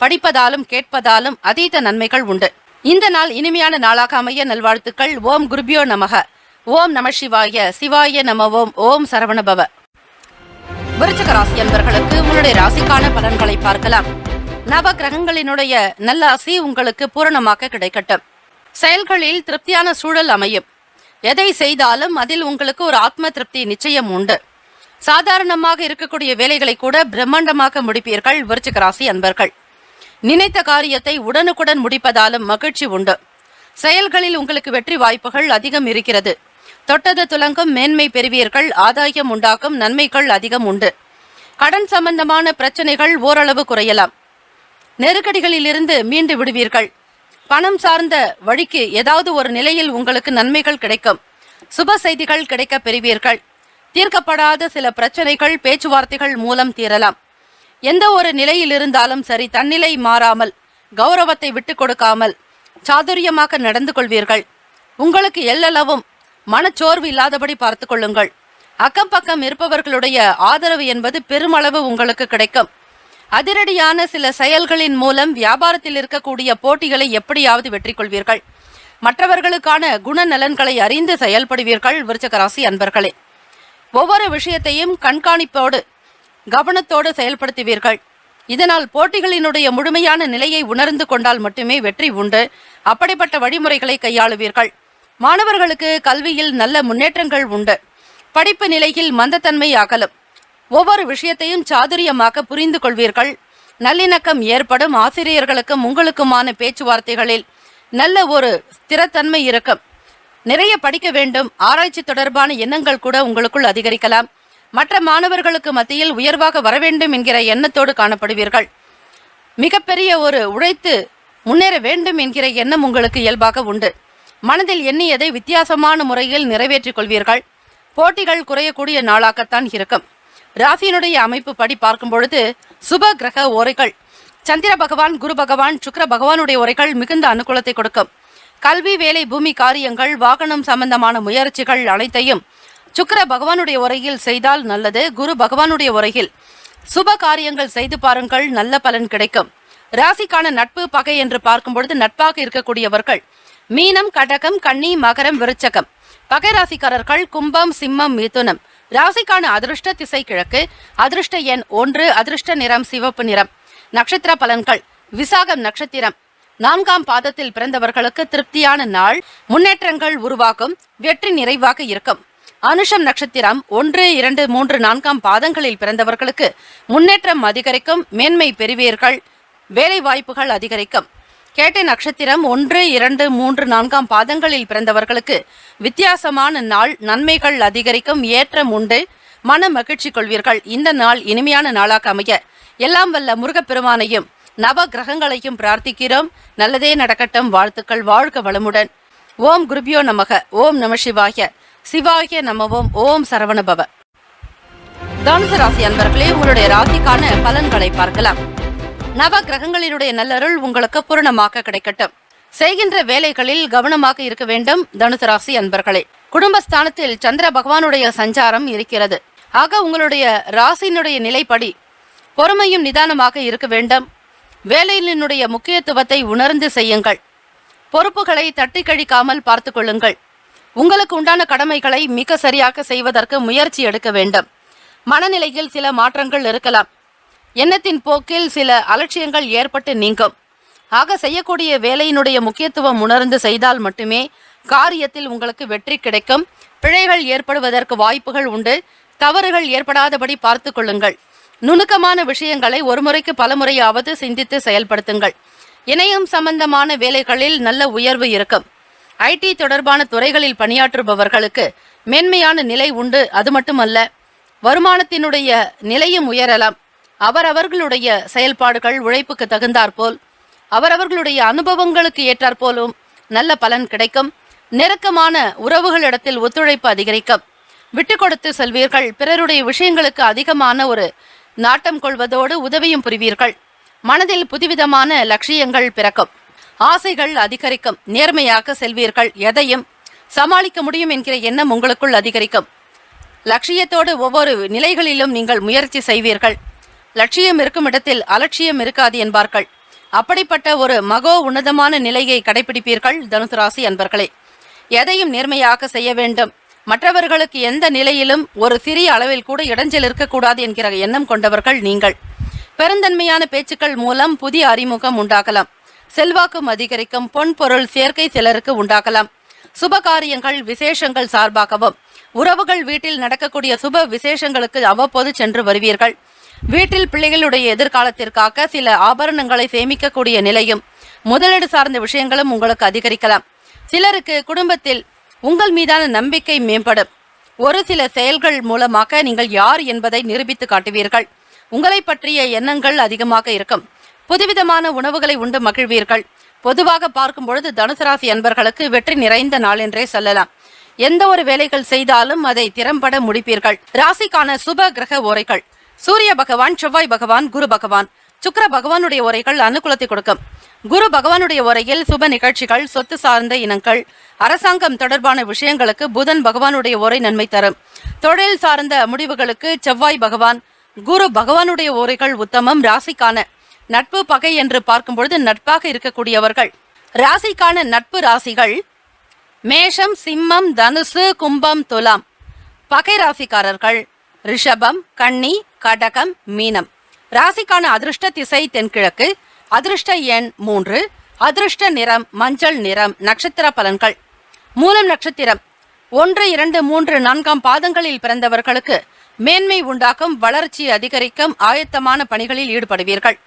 A: படிப்பதாலும் கேட்பதாலும் அதீத நன்மைகள் உண்டு. இந்த நாள் இனிமையான நாளாக அமைய நல்வாழ்த்துக்கள். ஓம் குருபியோ நமக. ஓம் நம சிவாய. சிவாய நம. ஓம் சரவணபவ. விருச்சிக ராசி அன்பர்களுக்கு உங்களுடைய ராசிக்கான பலன்களை பார்க்கலாம். நவ கிரகங்களினுடைய நல்லாசி உங்களுக்கு பூரணமாக கிடைக்கட்டும். செயல்களில் திருப்தியான சூழல் அமையும். எதை செய்தாலும் அதில் உங்களுக்கு ஒரு ஆத்ம திருப்தி நிச்சயம் உண்டு. சாதாரணமாக இருக்கக்கூடிய வேலைகளை கூட பிரம்மாண்டமாக முடிப்பீர்கள். விருச்சிக ராசி அன்பர்கள் நினைத்த காரியத்தை உடனுக்குடன் முடிப்பதாலும் மகிழ்ச்சி உண்டு. செயல்களில் உங்களுக்கு வெற்றி வாய்ப்புகள் அதிகம் இருக்கிறது. தொட்டது துலங்கும். மேன்மை பெறுவீர்கள். ஆதாயம் உண்டாகும். நன்மைகள் அதிகம் உண்டு. கடன் சம்பந்தமான பிரச்சனைகள் ஓரளவு குறையலாம். நெருக்கடிகளிலிருந்து மீண்டு விடுவீர்கள். பணம் சார்ந்த வழிக்கு ஏதாவது ஒரு நிலையில் உங்களுக்கு நன்மைகள் கிடைக்கும். சுப செய்திகள் கிடைக்க பெறுவீர்கள். தீர்க்கப்படாத சில பிரச்சனைகள் பேச்சுவார்த்தைகள் மூலம் தீரலாம். எந்த ஒரு நிலையில் இருந்தாலும் சரி, தன்னிலை மாறாமல் கௌரவத்தை விட்டு கொடுக்காமல் சாதுரியமாக நடந்து கொள்வீர்கள். உங்களுக்கு எல்லளவும் மனச்சோர்வு இல்லாதபடி பார்த்து கொள்ளுங்கள். அக்கம் பக்கம் இருப்பவர்களுடைய ஆதரவு என்பது பெருமளவு உங்களுக்கு கிடைக்கும். அதிரடியான சில செயல்களின் மூலம் வியாபாரத்தில் இருக்கக்கூடிய போட்டிகளை எப்படியாவது வெற்றி கொள்வீர்கள். மற்றவர்களுக்கான குணநலன்களை அறிந்து செயல்படுவீர்கள். விருச்சிக ராசி அன்பர்களே, ஒவ்வொரு விஷயத்தையும் கண்காணிப்போடு கவனத்தோடு செயல்படுத்துவீர்கள். இதனால் போட்டிகளினுடைய முழுமையான நிலையை உணர்ந்து கொண்டால் மட்டுமே வெற்றி உண்டு. அப்படிப்பட்ட வழிமுறைகளை கையாளுவீர்கள். மாணவர்களுக்கு கல்வியில் நல்ல முன்னேற்றங்கள் உண்டு. படிப்பு நிலையில் மந்தத்தன்மை அகலும். ஒவ்வொரு விஷயத்தையும் சாதுரியமாக புரிந்து கொள்வீர்கள். நல்லிணக்கம் ஏற்படும். ஆசிரியர்களுக்கும் உங்களுக்குமான பேச்சுவார்த்தைகளில் நல்ல ஒரு ஸ்திரத்தன்மை இருக்கும். நிறைய படிக்க வேண்டும், ஆராய்ச்சி தொடர்பான எண்ணங்கள் கூட உங்களுக்குள் அதிகரிக்கலாம். மற்ற மாணவர்களுக்கு மத்தியில் உயர்வாக வர வேண்டும் என்கிற எண்ணத்தோடு காணப்படுவீர்கள். மிகப்பெரிய ஒரு உழைத்து முன்னேற வேண்டும் என்கிற எண்ணம் உங்களுக்கு இயல்பாக உண்டு. மனதில் எண்ணியதை வித்தியாசமான முறையில் நிறைவேற்றிக் கொள்வீர்கள். போட்டிகள் குறையக்கூடிய நாளாகத்தான் இருக்கும். ராசியினுடைய அமைப்பு படி பார்க்கும் பொழுது சுப கிரக ஓரைகள் சந்திர பகவான், குரு பகவான், சுக்கிர பகவானுடைய உரைகள் மிகுந்த அனுகூலத்தை கொடுக்கும். கல்வி, வேலை, பூமி காரியங்கள், வாகனம் சம்பந்தமான முயற்சிகள் அனைத்தையும் சுக்கிர பகவானுடைய உரையில் செய்தால் நல்லது. குரு பகவானுடைய உரையில் சுப காரியங்கள் செய்து பாருங்கள், நல்ல பலன் கிடைக்கும். ராசிக்கான நட்பு பகை என்று பார்க்கும் பொழுது நட்பாக இருக்கக்கூடியவர்கள் மீனம், கடகம், கன்னி, மகரம், விருச்சகம். பகை ராசிக்காரர்கள் கும்பம், சிம்மம், மிதுனம். ராசிக்கான அதிர்ஷ்ட திசை கிழக்கு. அதிர்ஷ்ட எண் 1. அதிர்ஷ்ட நிறம் சிவப்பு நிறம். நட்சத்திர பலன்கள். விசாகம் நட்சத்திரம் 4ஆம் பாதத்தில் பிறந்தவர்களுக்கு திருப்தியான நாள். முன்னேற்றங்கள் உருவாகும். வெற்றி நிறைவாக இருக்கும். அனுஷம் நட்சத்திரம் 1, 2, 3, 4ஆம் பாதங்களில் பிறந்தவர்களுக்கு முன்னேற்றம் அதிகரிக்கும். மேன்மை பெறுவீர்கள். வேலை வாய்ப்புகள் அதிகரிக்கும். கேட்டை நட்சத்திரம் 1, 2, 3, 4ஆம் பாதங்களில் பிறந்தவர்களுக்கு வித்தியாசமான நாள். நன்மைகள் அதிகரிக்கும். ஏற்றம் உண்டு. மன மகிழ்ச்சி கொள்வீர்கள். இந்த நாள் இனிமையான நாளாக அமைய எல்லாம் வல்ல முருகப்பெருமானையும் நவ கிரகங்களையும் பிரார்த்திக்கிறோம். நல்லதே நடக்கட்டும். வாழ்த்துக்கள். வாழ்க வளமுடன். ஓம் குருபியோ நமக. ஓம் நம சிவாய. சிவாய நமவோம். ஓம் சரவணபவ. தனுசு ராசி அன்பர்களே, உங்களுடைய ராசிக்கான பலன்களை பார்க்கலாம். நவ கிரகங்களினுடைய நல்லருள் உங்களுக்கு பூரணமாக கிடைக்கட்டும். செய்கின்ற வேலைகளில் கவனமாக இருக்க வேண்டும். தனுசு ராசி அன்பர்களே, குடும்பஸ்தானத்தில் சந்திர பகவானுடைய சஞ்சாரம் இருக்கிறது. ஆக உங்களுடைய ராசியினுடைய நிலைப்படி பொறுமையும் நிதானமாக இருக்க வேண்டும். வேலையினுடைய முக்கியத்துவத்தை உணர்ந்து செய்யுங்கள். பொறுப்புகளை தட்டி கழிக்காமல் பார்த்து கொள்ளுங்கள். உங்களுக்கு உண்டான கடமைகளை மிக சரியாக செய்வதற்கு முயற்சி எடுக்க வேண்டும். மனநிலையில் சில மாற்றங்கள் இருக்கலாம். எண்ணத்தின் போக்கில் சில அலட்சியங்கள் ஏற்பட்டு நீங்கும். ஆக செய்யக்கூடிய வேலையினுடைய முக்கியத்துவம் உணர்ந்து செய்தால் மட்டுமே காரியத்தில் உங்களுக்கு வெற்றி கிடைக்கும். பிழைகள் ஏற்படுவதற்கு வாய்ப்புகள் உண்டு. தவறுகள் ஏற்படாதபடி பார்த்து கொள்ளுங்கள். நுணுக்கமான விஷயங்களை ஒரு முறைக்கு பல முறையாவது சிந்தித்து செயல்படுத்துங்கள். இணையம் சம்பந்தமான வேலைகளில் நல்ல உயர்வு இருக்கும். ஐடி தொடர்பான துறைகளில் பணியாற்றுபவர்களுக்கு மேன்மையான நிலை உண்டு. அது மட்டுமல்ல, வருமானத்தினுடைய நிலையும் உயரலாம். அவரவர்களுடைய செயல்பாடுகள் உழைப்புக்கு தகுந்தாற்போல் அவரவர்களுடைய அனுபவங்களுக்கு ஏற்றாற்போலும் நல்ல பலன் கிடைக்கும். நெருக்கமான உறவுகளிடத்தில் ஒத்துழைப்பு அதிகரிக்கும். விட்டு கொடுத்து செல்வீர்கள். பிறருடைய விஷயங்களுக்கு அதிகமான ஒரு நாட்டம் கொள்வதோடு உதவியும் புரிவீர்கள். மனதில் புதுவிதமான லட்சியங்கள் பிறக்கும். ஆசைகள் அதிகரிக்கும். நேர்மையாக செல்வீர்கள். எதையும் சமாளிக்க முடியும் என்கிற எண்ணம் உங்களுக்குள் அதிகரிக்கும். லட்சியத்தோடு ஒவ்வொரு நிலைகளிலும் நீங்கள் முயற்சி செய்வீர்கள். லட்சியம் இருக்கும் இடத்தில் அலட்சியம் இருக்காது என்பார்கள். அப்படிப்பட்ட ஒரு மகோ உன்னதமான நிலையை கடைபிடிப்பீர்கள். தனுசு ராசி அன்பர்களே, எதையும் நேர்மையாக செய்ய வேண்டும். மற்றவர்களுக்கு எந்த நிலையிலும் ஒரு சிறிய அளவில் கூட இடைஞ்சல் இருக்கக்கூடாது என்கிற எண்ணம் கொண்டவர்கள் நீங்கள். பெருந்தன்மையான பேச்சுக்கள் மூலம் புதிய அறிமுகம் உண்டாகலாம். செல்வாக்கும் அதிகரிக்கும். பொன் பொருள் சேர்க்கை சிலருக்கு உண்டாகலாம். சுப காரியங்கள் விசேஷங்கள் சார்பாகவும் உறவுகள் வீட்டில் நடக்கக்கூடிய சுப விசேஷங்களுக்கு அவ்வப்போது சென்று வருவீர்கள். வீட்டில் பிள்ளைகளுடைய எதிர்காலத்திற்காக சில ஆபரணங்களை சேமிக்கக்கூடிய நிலையும் முதலீடு சார்ந்த விஷயங்களும் உங்களுக்கு அதிகரிக்கலாம். சிலருக்கு குடும்பத்தில் உங்கள் மீதான நம்பிக்கை மேம்படும். ஒரு சில செயல்கள் மூலமாக நீங்கள் யார் என்பதை நிரூபித்து காட்டுவீர்கள். உங்களை பற்றிய எண்ணங்கள் அதிகமாக இருக்கும். புதுவிதமான உணவுகளை உண்டு மகிழ்வீர்கள். பொதுவாக பார்க்கும் பொழுது தனுசு ராசி அன்பர்களுக்கு வெற்றி நிறைந்த நாள் என்றே சொல்லலாம். எந்த ஒரு வேலைகள் செய்தாலும் அதை திறம்பட முடிப்பீர்கள். ராசிக்கான சுப கிரக ஓரைகள்: சூரிய பகவான், செவ்வாய் பகவான், குரு பகவான், சுக்கிர பகவானுடைய உரைகள் அனுகூலத்தை கொடுக்கும். குரு பகவானுடைய உரையில் சுப நிகழ்ச்சிகள், சொத்து சார்ந்த இனங்கள், அரசாங்கம் தொடர்பான விஷயங்களுக்கு புதன் பகவானுடைய உரை நன்மை தரும். தொழில் சார்ந்த முடிவுகளுக்கு செவ்வாய் பகவான், குரு பகவானுடைய உரைகள் உத்தமம். ராசிக்கான நட்பு பகை என்று பார்க்கும் பொழுது நட்பாக இருக்கக்கூடியவர்கள். ராசிக்கான நட்பு ராசிகள் மேஷம், சிம்மம், தனுசு, கும்பம், துலாம். பகை ராசிக்காரர்கள் ரிஷபம், கன்னி, கடகம், மீனம். ராசிக்கான அதிர்ஷ்ட திசை தென்கிழக்கு. அதிர்ஷ்ட எண் 3. அதிர்ஷ்ட நிறம் மஞ்சள் நிறம். நட்சத்திர பலன்கள்: மூலம் நட்சத்திரம் 1, 2, 3, 4 பாதங்களில் பிறந்தவர்களுக்கு மேன்மை உண்டாக்கும், வளர்ச்சி அதிகரிக்கும், ஆயத்தமான பணிகளில் ஈடுபடுவீர்கள்.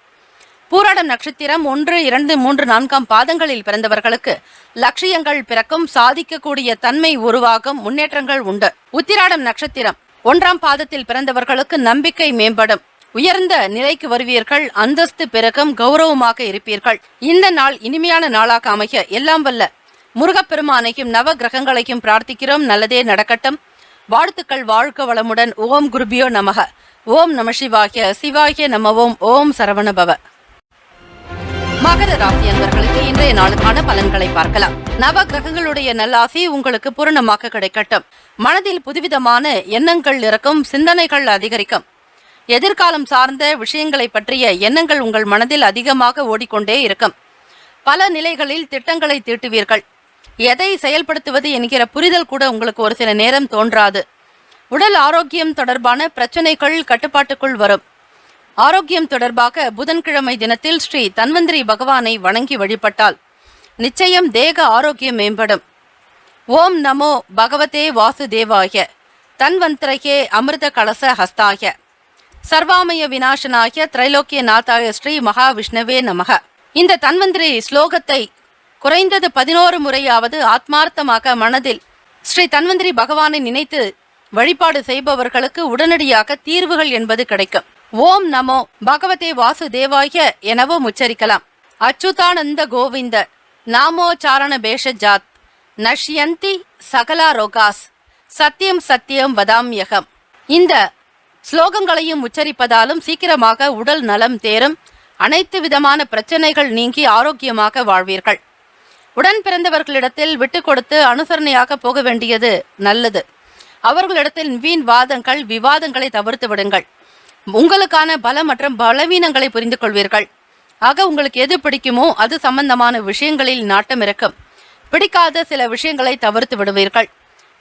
A: பூராடம் நட்சத்திரம் 1, 2, 3, 4 பாதங்களில் பிறந்தவர்களுக்கு லட்சியங்கள் பிறக்கும், சாதிக்கக்கூடிய தன்மை உருவாகும், முன்னேற்றங்கள் உண்டு. உத்திராடம் நட்சத்திரம் 1ஆம் பாதத்தில் பிறந்தவர்களுக்கு நம்பிக்கை மேம்படும், உயர்ந்த நிலைக்கு வருவீர்கள், அந்தஸ்து பெருகும், கௌரவமாக இருப்பீர்கள். இந்த நாள் இனிமையான நாளாக அமைய எல்லாம் வல்ல முருகப்பெருமானையும் நவ கிரகங்களையும் பிரார்த்திக்கிறோம். நல்லதே நடக்கட்டும். வாழ்த்துக்கள். வாழ்க வளமுடன். ஓம் குருபியோ நமக. ஓம் நம சிவாய. சிவாய நம. ஓம் சரவணபவ. மகர ராசி அன்பர்களுக்கு இன்றைய நாளுக்கான பலன்களை பார்க்கலாம். நவ கிரகங்களுடைய நல்லாசி உங்களுக்கு பூரணமாக கிடைக்கட்டும். மனதில் புதுவிதமான எண்ணங்கள் இருக்கும், சிந்தனைகள் அதிகரிக்கும். எதிர்காலம் சார்ந்த விஷயங்களை பற்றிய எண்ணங்கள் உங்கள் மனதில் அதிகமாக ஓடிக்கொண்டே இருக்கும். பல நிலைகளில் திட்டங்களை தீட்டுவீர்கள். எதை செயல்படுத்துவது என்கிற புரிதல் கூட உங்களுக்கு ஒரு சில நேரம் தோன்றாது. உடல் ஆரோக்கியம் தொடர்பான பிரச்சனைகள் கட்டுப்பாட்டுக்குள் வரும். ஆரோக்கியம் தொடர்பாக புதன்கிழமை தினத்தில் ஸ்ரீ தன்வந்திரி பகவானை வணங்கி வழிபட்டால் நிச்சயம் தேக ஆரோக்கியம் மேம்படும். ஓம் நமோ பகவதே வாசுதேவாய. தன்வந்திரகே அமிர்த கலச ஹஸ்தாய. சர்வாமய விநாசனாய திரைலோக்கிய நாதாய ஸ்ரீ மகாவிஷ்ணவே நமக. இந்த தன்வந்திரி ஸ்லோகத்தை குறைந்தது 11 முறையாவது ஆத்மார்த்தமாக மனதில் ஸ்ரீ தன்வந்திரி பகவானை நினைத்து வழிபாடு செய்பவர்களுக்கு உடனடியாக தீர்வுகள் என்பது கிடைக்கும். ஓம் நமோ பகவதே வாசுதேவாய எனவும் உச்சரிக்கலாம். அச்சுதானந்த கோவிந்த நாமோச்சாரண பேஷஜாத் நஷ்யந்தி சகலா ரோகாஸ் சத்தியம் சத்தியம் வதாம்யகம். இந்த ஸ்லோகங்களையும் உச்சரிப்பதாலும் சீக்கிரமாக உடல் நலம் தேரும். அனைத்து விதமான பிரச்சனைகள் நீங்கி ஆரோக்கியமாக வாழ்வீர்கள். உடன் பிறந்தவர்களிடத்தில் விட்டு கொடுத்து அனுசரணையாக போக வேண்டியது நல்லது. அவர்களிடத்தில் வீண் வாதங்கள், விவாதங்களை தவிர்த்து விடுங்கள். உங்களுக்கான பல மற்றும் பலவீனங்களை புரிந்து கொள்வீர்கள். ஆக உங்களுக்கு எது பிடிக்குமோ அது சம்பந்தமான விஷயங்களில் நாட்டம் இருக்கும். பிடிக்காத சில விஷயங்களை தவிர்த்து விடுவீர்கள்.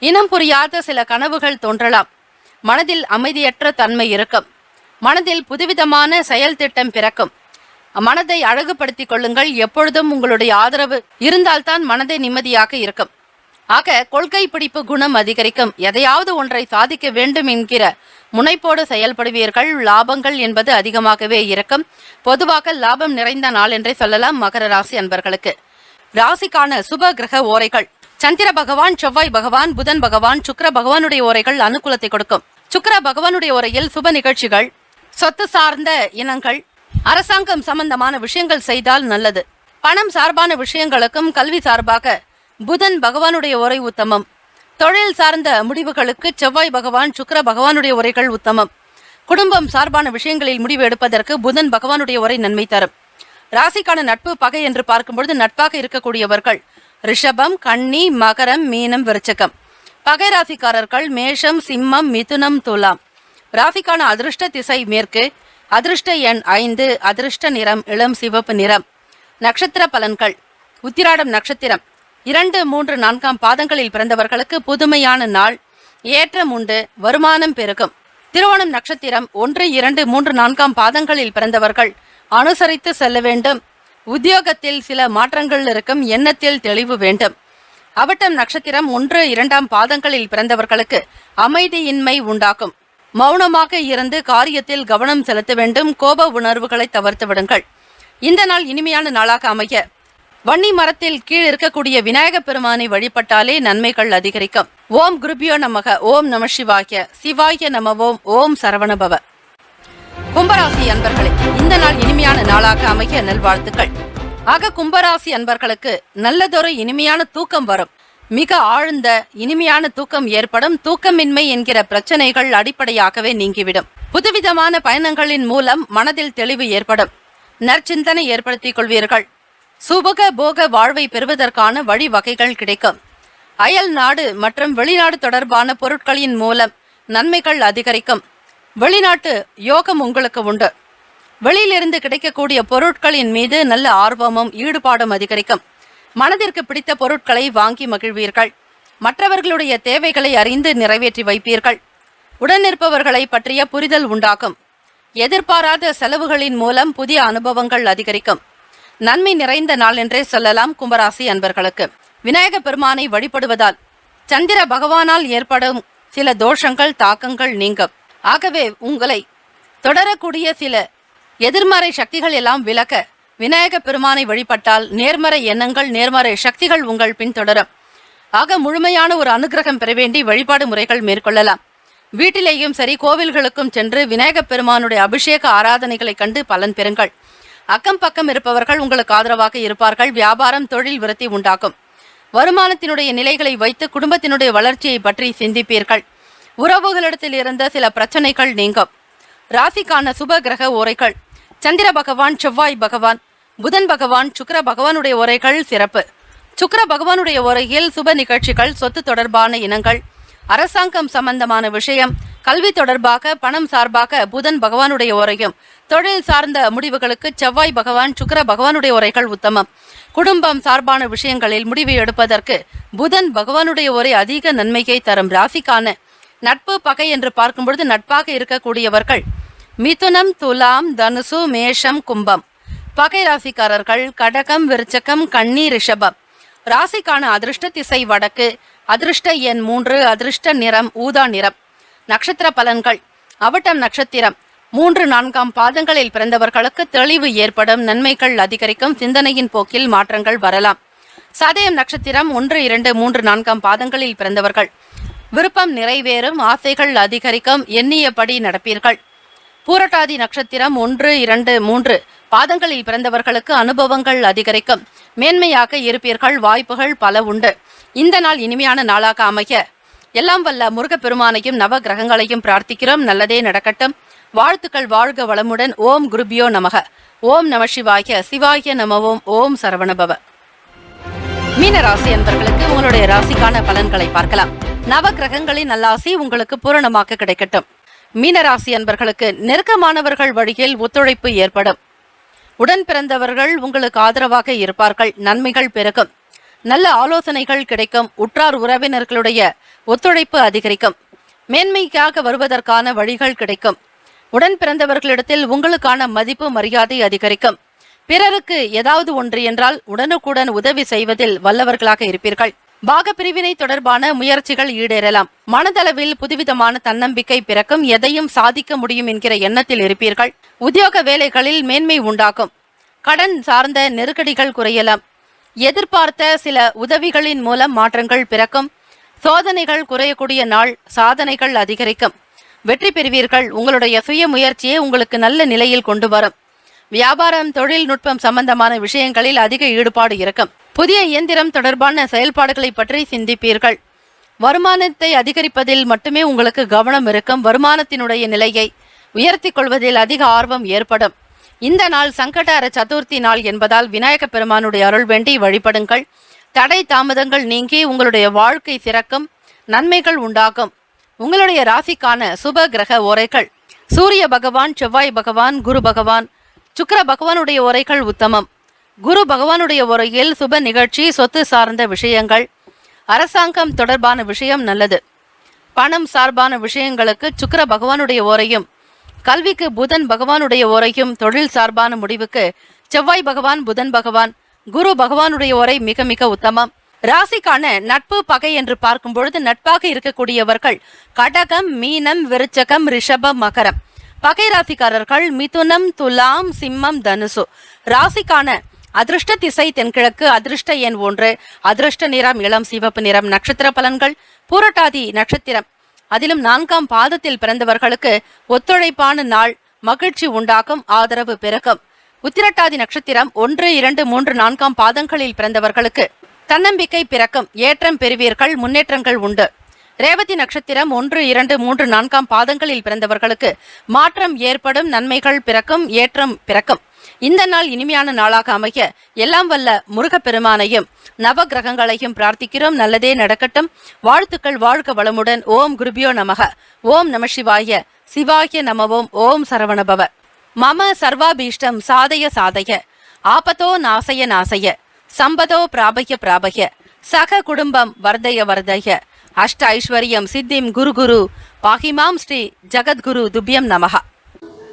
A: இனம் புரியாத சில கனவுகள் தோன்றலாம். மனதில் அமைதியற்ற தன்மை இருக்கும். மனதில் புதுவிதமான செயல் திட்டம் பிறக்கும். மனதை அழகுபடுத்திக் கொள்ளுங்கள். எப்பொழுதும் உங்களுடைய ஆதரவு இருந்தால்தான் மனதை நிம்மதியாக இருக்கும். ஆக கொள்கை பிடிப்பு குணம் அதிகரிக்கும். எதையாவது ஒன்றை சாதிக்க வேண்டும் என்கிற முனைப்போடு செயல்படுவீர்கள். லாபங்கள் என்பது அதிகமாகவே இருக்கும். பொதுவாக லாபம் நிறைந்த நாள் என்றே சொல்லலாம் மகர ராசி அன்பர்களுக்கு. ராசிக்கான சுப கிரக ஓரைகள்: சந்திர பகவான், செவ்வாய் பகவான், புதன் பகவான், சுக்கிர பகவானுடைய ஓரைகள் அனுகூலத்தை கொடுக்கும். சுக்கிர பகவானுடைய ஓரையில் சுப நிகழ்ச்சிகள், சொத்து சார்ந்த இனங்கள், அரசாங்கம் சம்பந்தமான விஷயங்கள் செய்தால் நல்லது. பணம் சார்பான விஷயங்களுக்கும் கல்வி சார்பாக புதன் பகவானுடைய ஓரை உத்தமம். தொழில் சார்ந்த முடிவுகளுக்கு செவ்வாய் பகவான், சுக்கிர பகவானுடைய உரைகள் உத்தமம். குடும்பம் சார்பான விஷயங்களில் முடிவு எடுப்பதற்கு புதன் பகவானுடைய உரை நன்மை தரும். ராசிக்கான நட்பு பகை என்று பார்க்கும்பொழுது நட்பாக இருக்கக்கூடியவர்கள் ரிஷபம், கன்னி, மகரம், மீனம், விருச்சகம். பகை ராசிக்காரர்கள் மேஷம், சிம்மம், மிதுனம், துலாம். ராசிக்கான அதிர்ஷ்ட திசை மேற்கு. அதிர்ஷ்ட எண் 5. அதிர்ஷ்ட நிறம் இளம் சிவப்பு நிறம். நட்சத்திர பலன்கள்: உத்திராடம் நட்சத்திரம் 2, 3, 4 பாதங்களில் பிறந்தவர்களுக்கு புதுமையான நாள், ஏற்றம் உண்டு, வருமானம் பெருகும். திருவோணம் நட்சத்திரம் 1, 2, 3, 4 பாதங்களில் பிறந்தவர்கள் அனுசரித்து செல்ல வேண்டும். உத்தியோகத்தில் சில மாற்றங்கள் இருக்கும். எண்ணத்தில் தெளிவு வேண்டும். அவட்டம் நட்சத்திரம் 1, 2 பாதங்களில் பிறந்தவர்களுக்கு அமைதியின்மை உண்டாக்கும். மௌனமாக இருந்து காரியத்தில் கவனம் செலுத்த வேண்டும். கோப உணர்வுகளை தவிர்த்து விடுங்கள். இந்த நாள் இனிமையான நாளாக அமைய வன்னி மரத்தில் கீழ் இருக்கக்கூடிய விநாயக பெருமானை வழிபட்டாலே நன்மைகள் அதிகரிக்கும். ஓம் குருபியோ நமக. ஓம் நம சிவாய. சிவாய நம. ஓம் சரவணபவ. கும்பராசி அன்பர்களே, இந்த நாள் இனிமையான நாளாக அமைய நல்வாழ்த்துக்கள். ஆக கும்பராசி அன்பர்களுக்கு நல்லதொரு இனிமையான தூக்கம் வரும். மிக ஆழ்ந்த இனிமையான தூக்கம் ஏற்படும். தூக்கமின்மை என்கிற பிரச்சனைகள் அடிப்படையாகவே நீங்கிவிடும். புதுவிதமான பயணங்களின் மூலம் மனதில் தெளிவு ஏற்படும். நற்சிந்தனை ஏற்படுத்திக் கொள்வீர்கள். சுபக போக வாழ்வை பெறுவதற்கான வழிவகைகள் கிடைக்கும். அயல் நாடு மற்றும் வெளிநாடு தொடர்பான பொருட்களின் மூலம் நன்மைகள் அதிகரிக்கும். வெளிநாட்டு யோகம் உங்களுக்கு உண்டு. வெளியிலிருந்து கிடைக்கக்கூடிய பொருட்களின் மீது நல்ல ஆர்வமும் ஈடுபாடும் அதிகரிக்கும். மனதிற்கு பிடித்த பொருட்களை வாங்கி மகிழ்வீர்கள். மற்றவர்களுடைய தேவைகளை அறிந்து நிறைவேற்றி வைப்பீர்கள். உடனிருப்பவர்களை பற்றிய புரிதல் உண்டாகும். எதிர்பாராத செலவுகளின் மூலம் புதிய அனுபவங்கள் அதிகரிக்கும். நன்மை நிறைந்த நாள் என்றே சொல்லலாம். கும்பராசி அன்பர்களுக்கு விநாயக பெருமானை வழிபடுவதால் சந்திர பகவானால் ஏற்படும் சில தோஷங்கள் தாக்கங்கள் நீங்கும். ஆகவே உங்களை தொடரக்கூடிய சில எதிர்மறை சக்திகள் எல்லாம் விலக்க விநாயக பெருமானை வழிபட்டால் நேர்மறை எண்ணங்கள் நேர்மறை சக்திகள் உங்கள் பின்தொடரும். ஆக முழுமையான ஒரு அனுகிரகம் பெற வேண்டி வழிபாடு முறைகள் மேற்கொள்ளலாம். வீட்டிலேயும் சரி கோவில்களுக்கும் சென்று விநாயக பெருமானுடைய அபிஷேக ஆராதனைகளை கண்டு பலன் பெறுங்கள். அக்கம் பக்கம் இருப்பவர்கள் உங்களுக்கு ஆதரவாக இருப்பார்கள். வியாபாரம் தொழில் விருத்தி உண்டாகும். வருமானத்தினுடைய நிலைகளை வைத்து குடும்பத்தினுடைய வளர்ச்சியை பற்றி சிந்திப்பீர்கள். உறவுகளிடத்தில் இருந்த சில பிரச்சனைகள் நீங்கும். ராசிக்கான சுப கிரக ஓரைகள் சந்திர பகவான், செவ்வாய் பகவான், புதன் பகவான், சுக்கிர பகவானுடைய ஓரைகள் சிறப்பு. சுக்கிர பகவானுடைய ஓரையில் சுப நிகழ்ச்சிகள், சொத்து தொடர்பான இனங்கள், அரசாங்கம் சம்பந்தமான விஷயம், கல்வி தொடர்பாக பணம் சார்பாக புதன் பகவானுடைய ஓரையும், தொழில் சார்ந்த முடிவுகளுக்கு செவ்வாய் பகவான், சுக்கிர பகவானுடைய ஓரைகள் உத்தமம். குடும்பம் சார்பான விஷயங்களில் முடிவு எடுப்பதற்கு புதன் பகவானுடைய ஓரை அதிக நன்மையை தரும். ராசிக்கான நட்பு பகை என்று பார்க்கும் பொழுது நட்பாக இருக்கக்கூடியவர்கள் மிதுனம், துலாம், தனுசு, மேஷம், கும்பம். பகை ராசிக்காரர்கள் கடகம், விருச்சகம், கன்னி, ரிஷபம். ராசிக்கான அதிர்ஷ்ட திசை வடக்கு. அதிர்ஷ்ட எண் 3. அதிர்ஷ்ட நிறம் ஊதா நிறம். நட்சத்திர பலன்கள் அவிட்டம் நட்சத்திரம் 3, 4 பாதங்களில் பிறந்தவர்களுக்கு தெளிவு ஏற்படும். நன்மைகள் அதிகரிக்கும். சிந்தனையின் போக்கில் மாற்றங்கள் வரலாம். சதயம் நட்சத்திரம் 1, 2, 3, 4 பாதங்களில் பிறந்தவர்கள் விருப்பம் நிறைவேறும். ஆசைகள் அதிகரிக்கும். எண்ணியபடி நடப்பீர்கள். பூரட்டாதி நட்சத்திரம் 1, 2, 3 பாதங்களில் பிறந்தவர்களுக்கு அனுபவங்கள் அதிகரிக்கும். மேன்மையாக இருப்பீர்கள். வாய்ப்புகள் பல உண்டு. இந்த நாள் இனிமையான நாளாக அமைய எல்லாம் வல்ல முருகப்பெருமானையும் நவ கிரகங்களையும் பிரார்த்திக்கிறோம். நல்லதே நடக்கட்டும். வாழ்த்துக்கள். வாழ்க வளமுடன். ஓம் குருபியோ நமக. ஓம் நம சிவாய. சிவாய நமவோம். ஓம் சரவணபவ. மீன ராசி அன்பர்களுக்கு உங்களுடைய ராசிக்கான பலன்களை பார்க்கலாம். நவ கிரகங்களின் நல்லாசி உங்களுக்கு பூரணமாக கிடைக்கட்டும். மீனராசி அன்பர்களுக்கு நெருக்கமானவர்கள் வழியில் ஒத்துழைப்பு ஏற்படும். உடன் பிறந்தவர்கள் உங்களுக்கு ஆதரவாக இருப்பார்கள். நன்மைகள் பெருகும். நல்ல ஆலோசனைகள் கிடைக்கும். உற்றார் உறவினர்களுடைய ஒத்துழைப்பு அதிகரிக்கும். மேன்மைக்காக வருவதற்கான வழிகள் கிடைக்கும். உடன் பிறந்தவர்களிடத்தில் உங்களுக்கான மதிப்பு மரியாதை அதிகரிக்கும். பிறருக்கு ஏதாவது ஒன்று என்றால் உடனுக்குடன் உதவி செய்வதில் வல்லவர்களாக இருப்பீர்கள். பாக பிரிவினை தொடர்பான முயற்சிகள் ஈடேறலாம். மனதளவில் புதுவிதமான தன்னம்பிக்கை பிறக்கும். எதையும் சாதிக்க முடியும் என்கிற எண்ணத்தில் இருப்பீர்கள். உத்தியோக வேலைகளில் மேன்மை உண்டாகும். கடன் சார்ந்த நெருக்கடிகள் குறையலாம். எதிர்பார்த்த சில உதவிகளின் மூலம் மாற்றங்கள் பிறக்கும். சோதனைகள் குறையக்கூடிய நாள். சாதனைகள் அதிகரிக்கும். வெற்றி பெறுவீர்கள். உங்களுடைய சுய முயற்சியை உங்களுக்கு நல்ல நிலையில் கொண்டு வரும். வியாபாரம் தொழில்நுட்பம் சம்பந்தமான விஷயங்களில் அதிக ஈடுபாடு இருக்கும். புதிய இயந்திரம் தொடர்பான செயல்பாடுகளை பற்றி சிந்திப்பீர்கள். வருமானத்தை அதிகரிப்பதில் மட்டுமே உங்களுக்கு கவனம் இருக்கும். வருமானத்தினுடைய நிலையை உயர்த்தி கொள்வதில் அதிக ஆர்வம் ஏற்படும். இந்த நாள் சங்கடஹர சதுர்த்தி நாள் என்பதால் விநாயக பெருமானுடைய அருள் வேண்டி வழிபடுங்கள். தடை தாமதங்கள் நீங்கி உங்களுடைய வாழ்க்கை சிறக்கும். நன்மைகள் உண்டாகும். உங்களுடைய ராசிக்கான சுப கிரக ஓரைகள் சூரிய பகவான், செவ்வாய் பகவான், குரு பகவான், சுக்கிர பகவானுடைய ஓரைகள் உத்தமம். குரு பகவானுடைய உரையில் சுப நிகழ்ச்சி, சொத்து சார்ந்த விஷயங்கள், அரசாங்கம் தொடர்பான விஷயம் நல்லது. பணம் சார்பான விஷயங்களுக்கு சுக்கிர பகவானுடைய ஓரையும், கல்விக்கு புதன் பகவானுடைய ஓரையும், தொழில் சார்பான முடிவுக்கு செவ்வாய் பகவான், புதன் பகவான், குரு பகவானுடைய ஓரை மிக மிக உத்தமம். ராசிக்கான நட்பு பகை என்று பார்க்கும் பொழுது நட்பாக இருக்கக்கூடியவர்கள் கடகம், மீனம், விருச்சகம், ரிஷபம், மகரம். பகை ராசிக்காரர்கள் மிதுனம், துலாம், சிம்மம், தனுசு. ராசிக்கான அதிர்ஷ்ட திசை தென்கிழக்கு. அதிர்ஷ்ட எண் 1. அதிர்ஷ்ட நிறம் இளம் சிவப்பு நிறம். நட்சத்திர பலன்கள் பூரட்டாதி நட்சத்திரம் அதிலும் 4ஆம் பாதத்தில் பிறந்தவர்களுக்கு ஒத்துழைப்பான நாள். மகிழ்ச்சி உண்டாக்கும், ஆதரவு பெருகும். உத்திரட்டாதி நட்சத்திரம் 1, 2, 3, 4 பாதங்களில் பிறந்தவர்களுக்கு தன்னம்பிக்கை பிறக்கும், ஏற்றம் பெறுவீர்கள், முன்னேற்றங்கள் உண்டு. ரேவதி நட்சத்திரம் 1, 2, 3, 4 பாதங்களில் பிறந்தவர்களுக்கு மாற்றம் ஏற்படும், நன்மைகள் பிறக்கும், ஏற்றம் பிறக்கும். இந்த நாள் இனிமையான நாளாக அமைய எல்லாம் வல்ல முருகப்பெருமானையும் நவ கிரகங்களையும் பிரார்த்திக்கிறோம். நல்லதே நடக்கட்டும். வாழ்த்துக்கள். வாழ்க வளமுடன். ஓம் குருபியோ நமக. ஓம் நம சிவாய. சிவாய நமவோம். ஓம் சரவணபவ. மம சர்வாபீஷ்டம் சாதய சாதய. ஆபத்தோ நாசய நாசய. சம்பதோ பிராபய பிராபய. சக குடும்பம் வர்தய வர்தய. அஷ்ட ஐஸ்வர்யம் சித்திம் குரு குரு பாகிமாம் ஸ்ரீ ஜகத்குரு துபியம் நமஹ.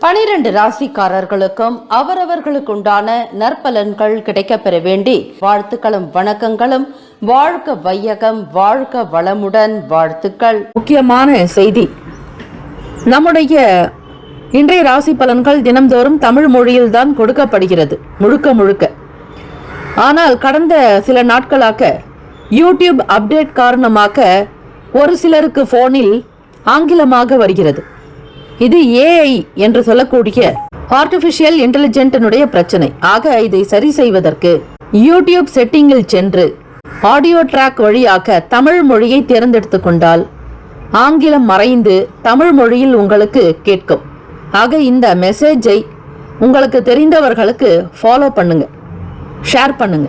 B: 12 ராசிக்காரர்களுக்கும் அவரவர்களுக்குண்டான நற்பலன்கள் கிடைக்கப் பெற வேண்டி வாழ்த்துக்களும் வணக்கங்களும். வாழ்க வையகம், வாழ்க வளமுடன். வாழ்த்துக்கள். முக்கியமான செய்தி, நம்முடைய இன்றைய ராசி பலன்கள் தினம்தோறும் தமிழ் மொழியில்தான் கொடுக்கப்படுகிறது முழுக்க முழுக்க. ஆனால் கடந்த சில நாட்களாக யூடியூப் அப்டேட் காரணமாக ஒரு சிலருக்கு போனில் ஆங்கிலமாக வருகிறது. இது ஏஐ என்று சொல்லக்கூடிய ஆர்டிபிஷியல் இன்டெலிஜென்டினுடைய பிரச்சனை. ஆக இதை சரி செய்வதற்கு யூடியூப் செட்டிங்கில் சென்று ஆடியோ ட்ராக் வழியாக தமிழ் மொழியை தேர்ந்தெடுத்து கொண்டால் ஆங்கிலம் மறைந்து தமிழ் மொழியில் உங்களுக்கு கேட்கும். ஆக இந்த மெசேஜை உங்களுக்கு தெரிந்தவர்களுக்கு ஃபாலோ பண்ணுங்க, ஷேர் பண்ணுங்க.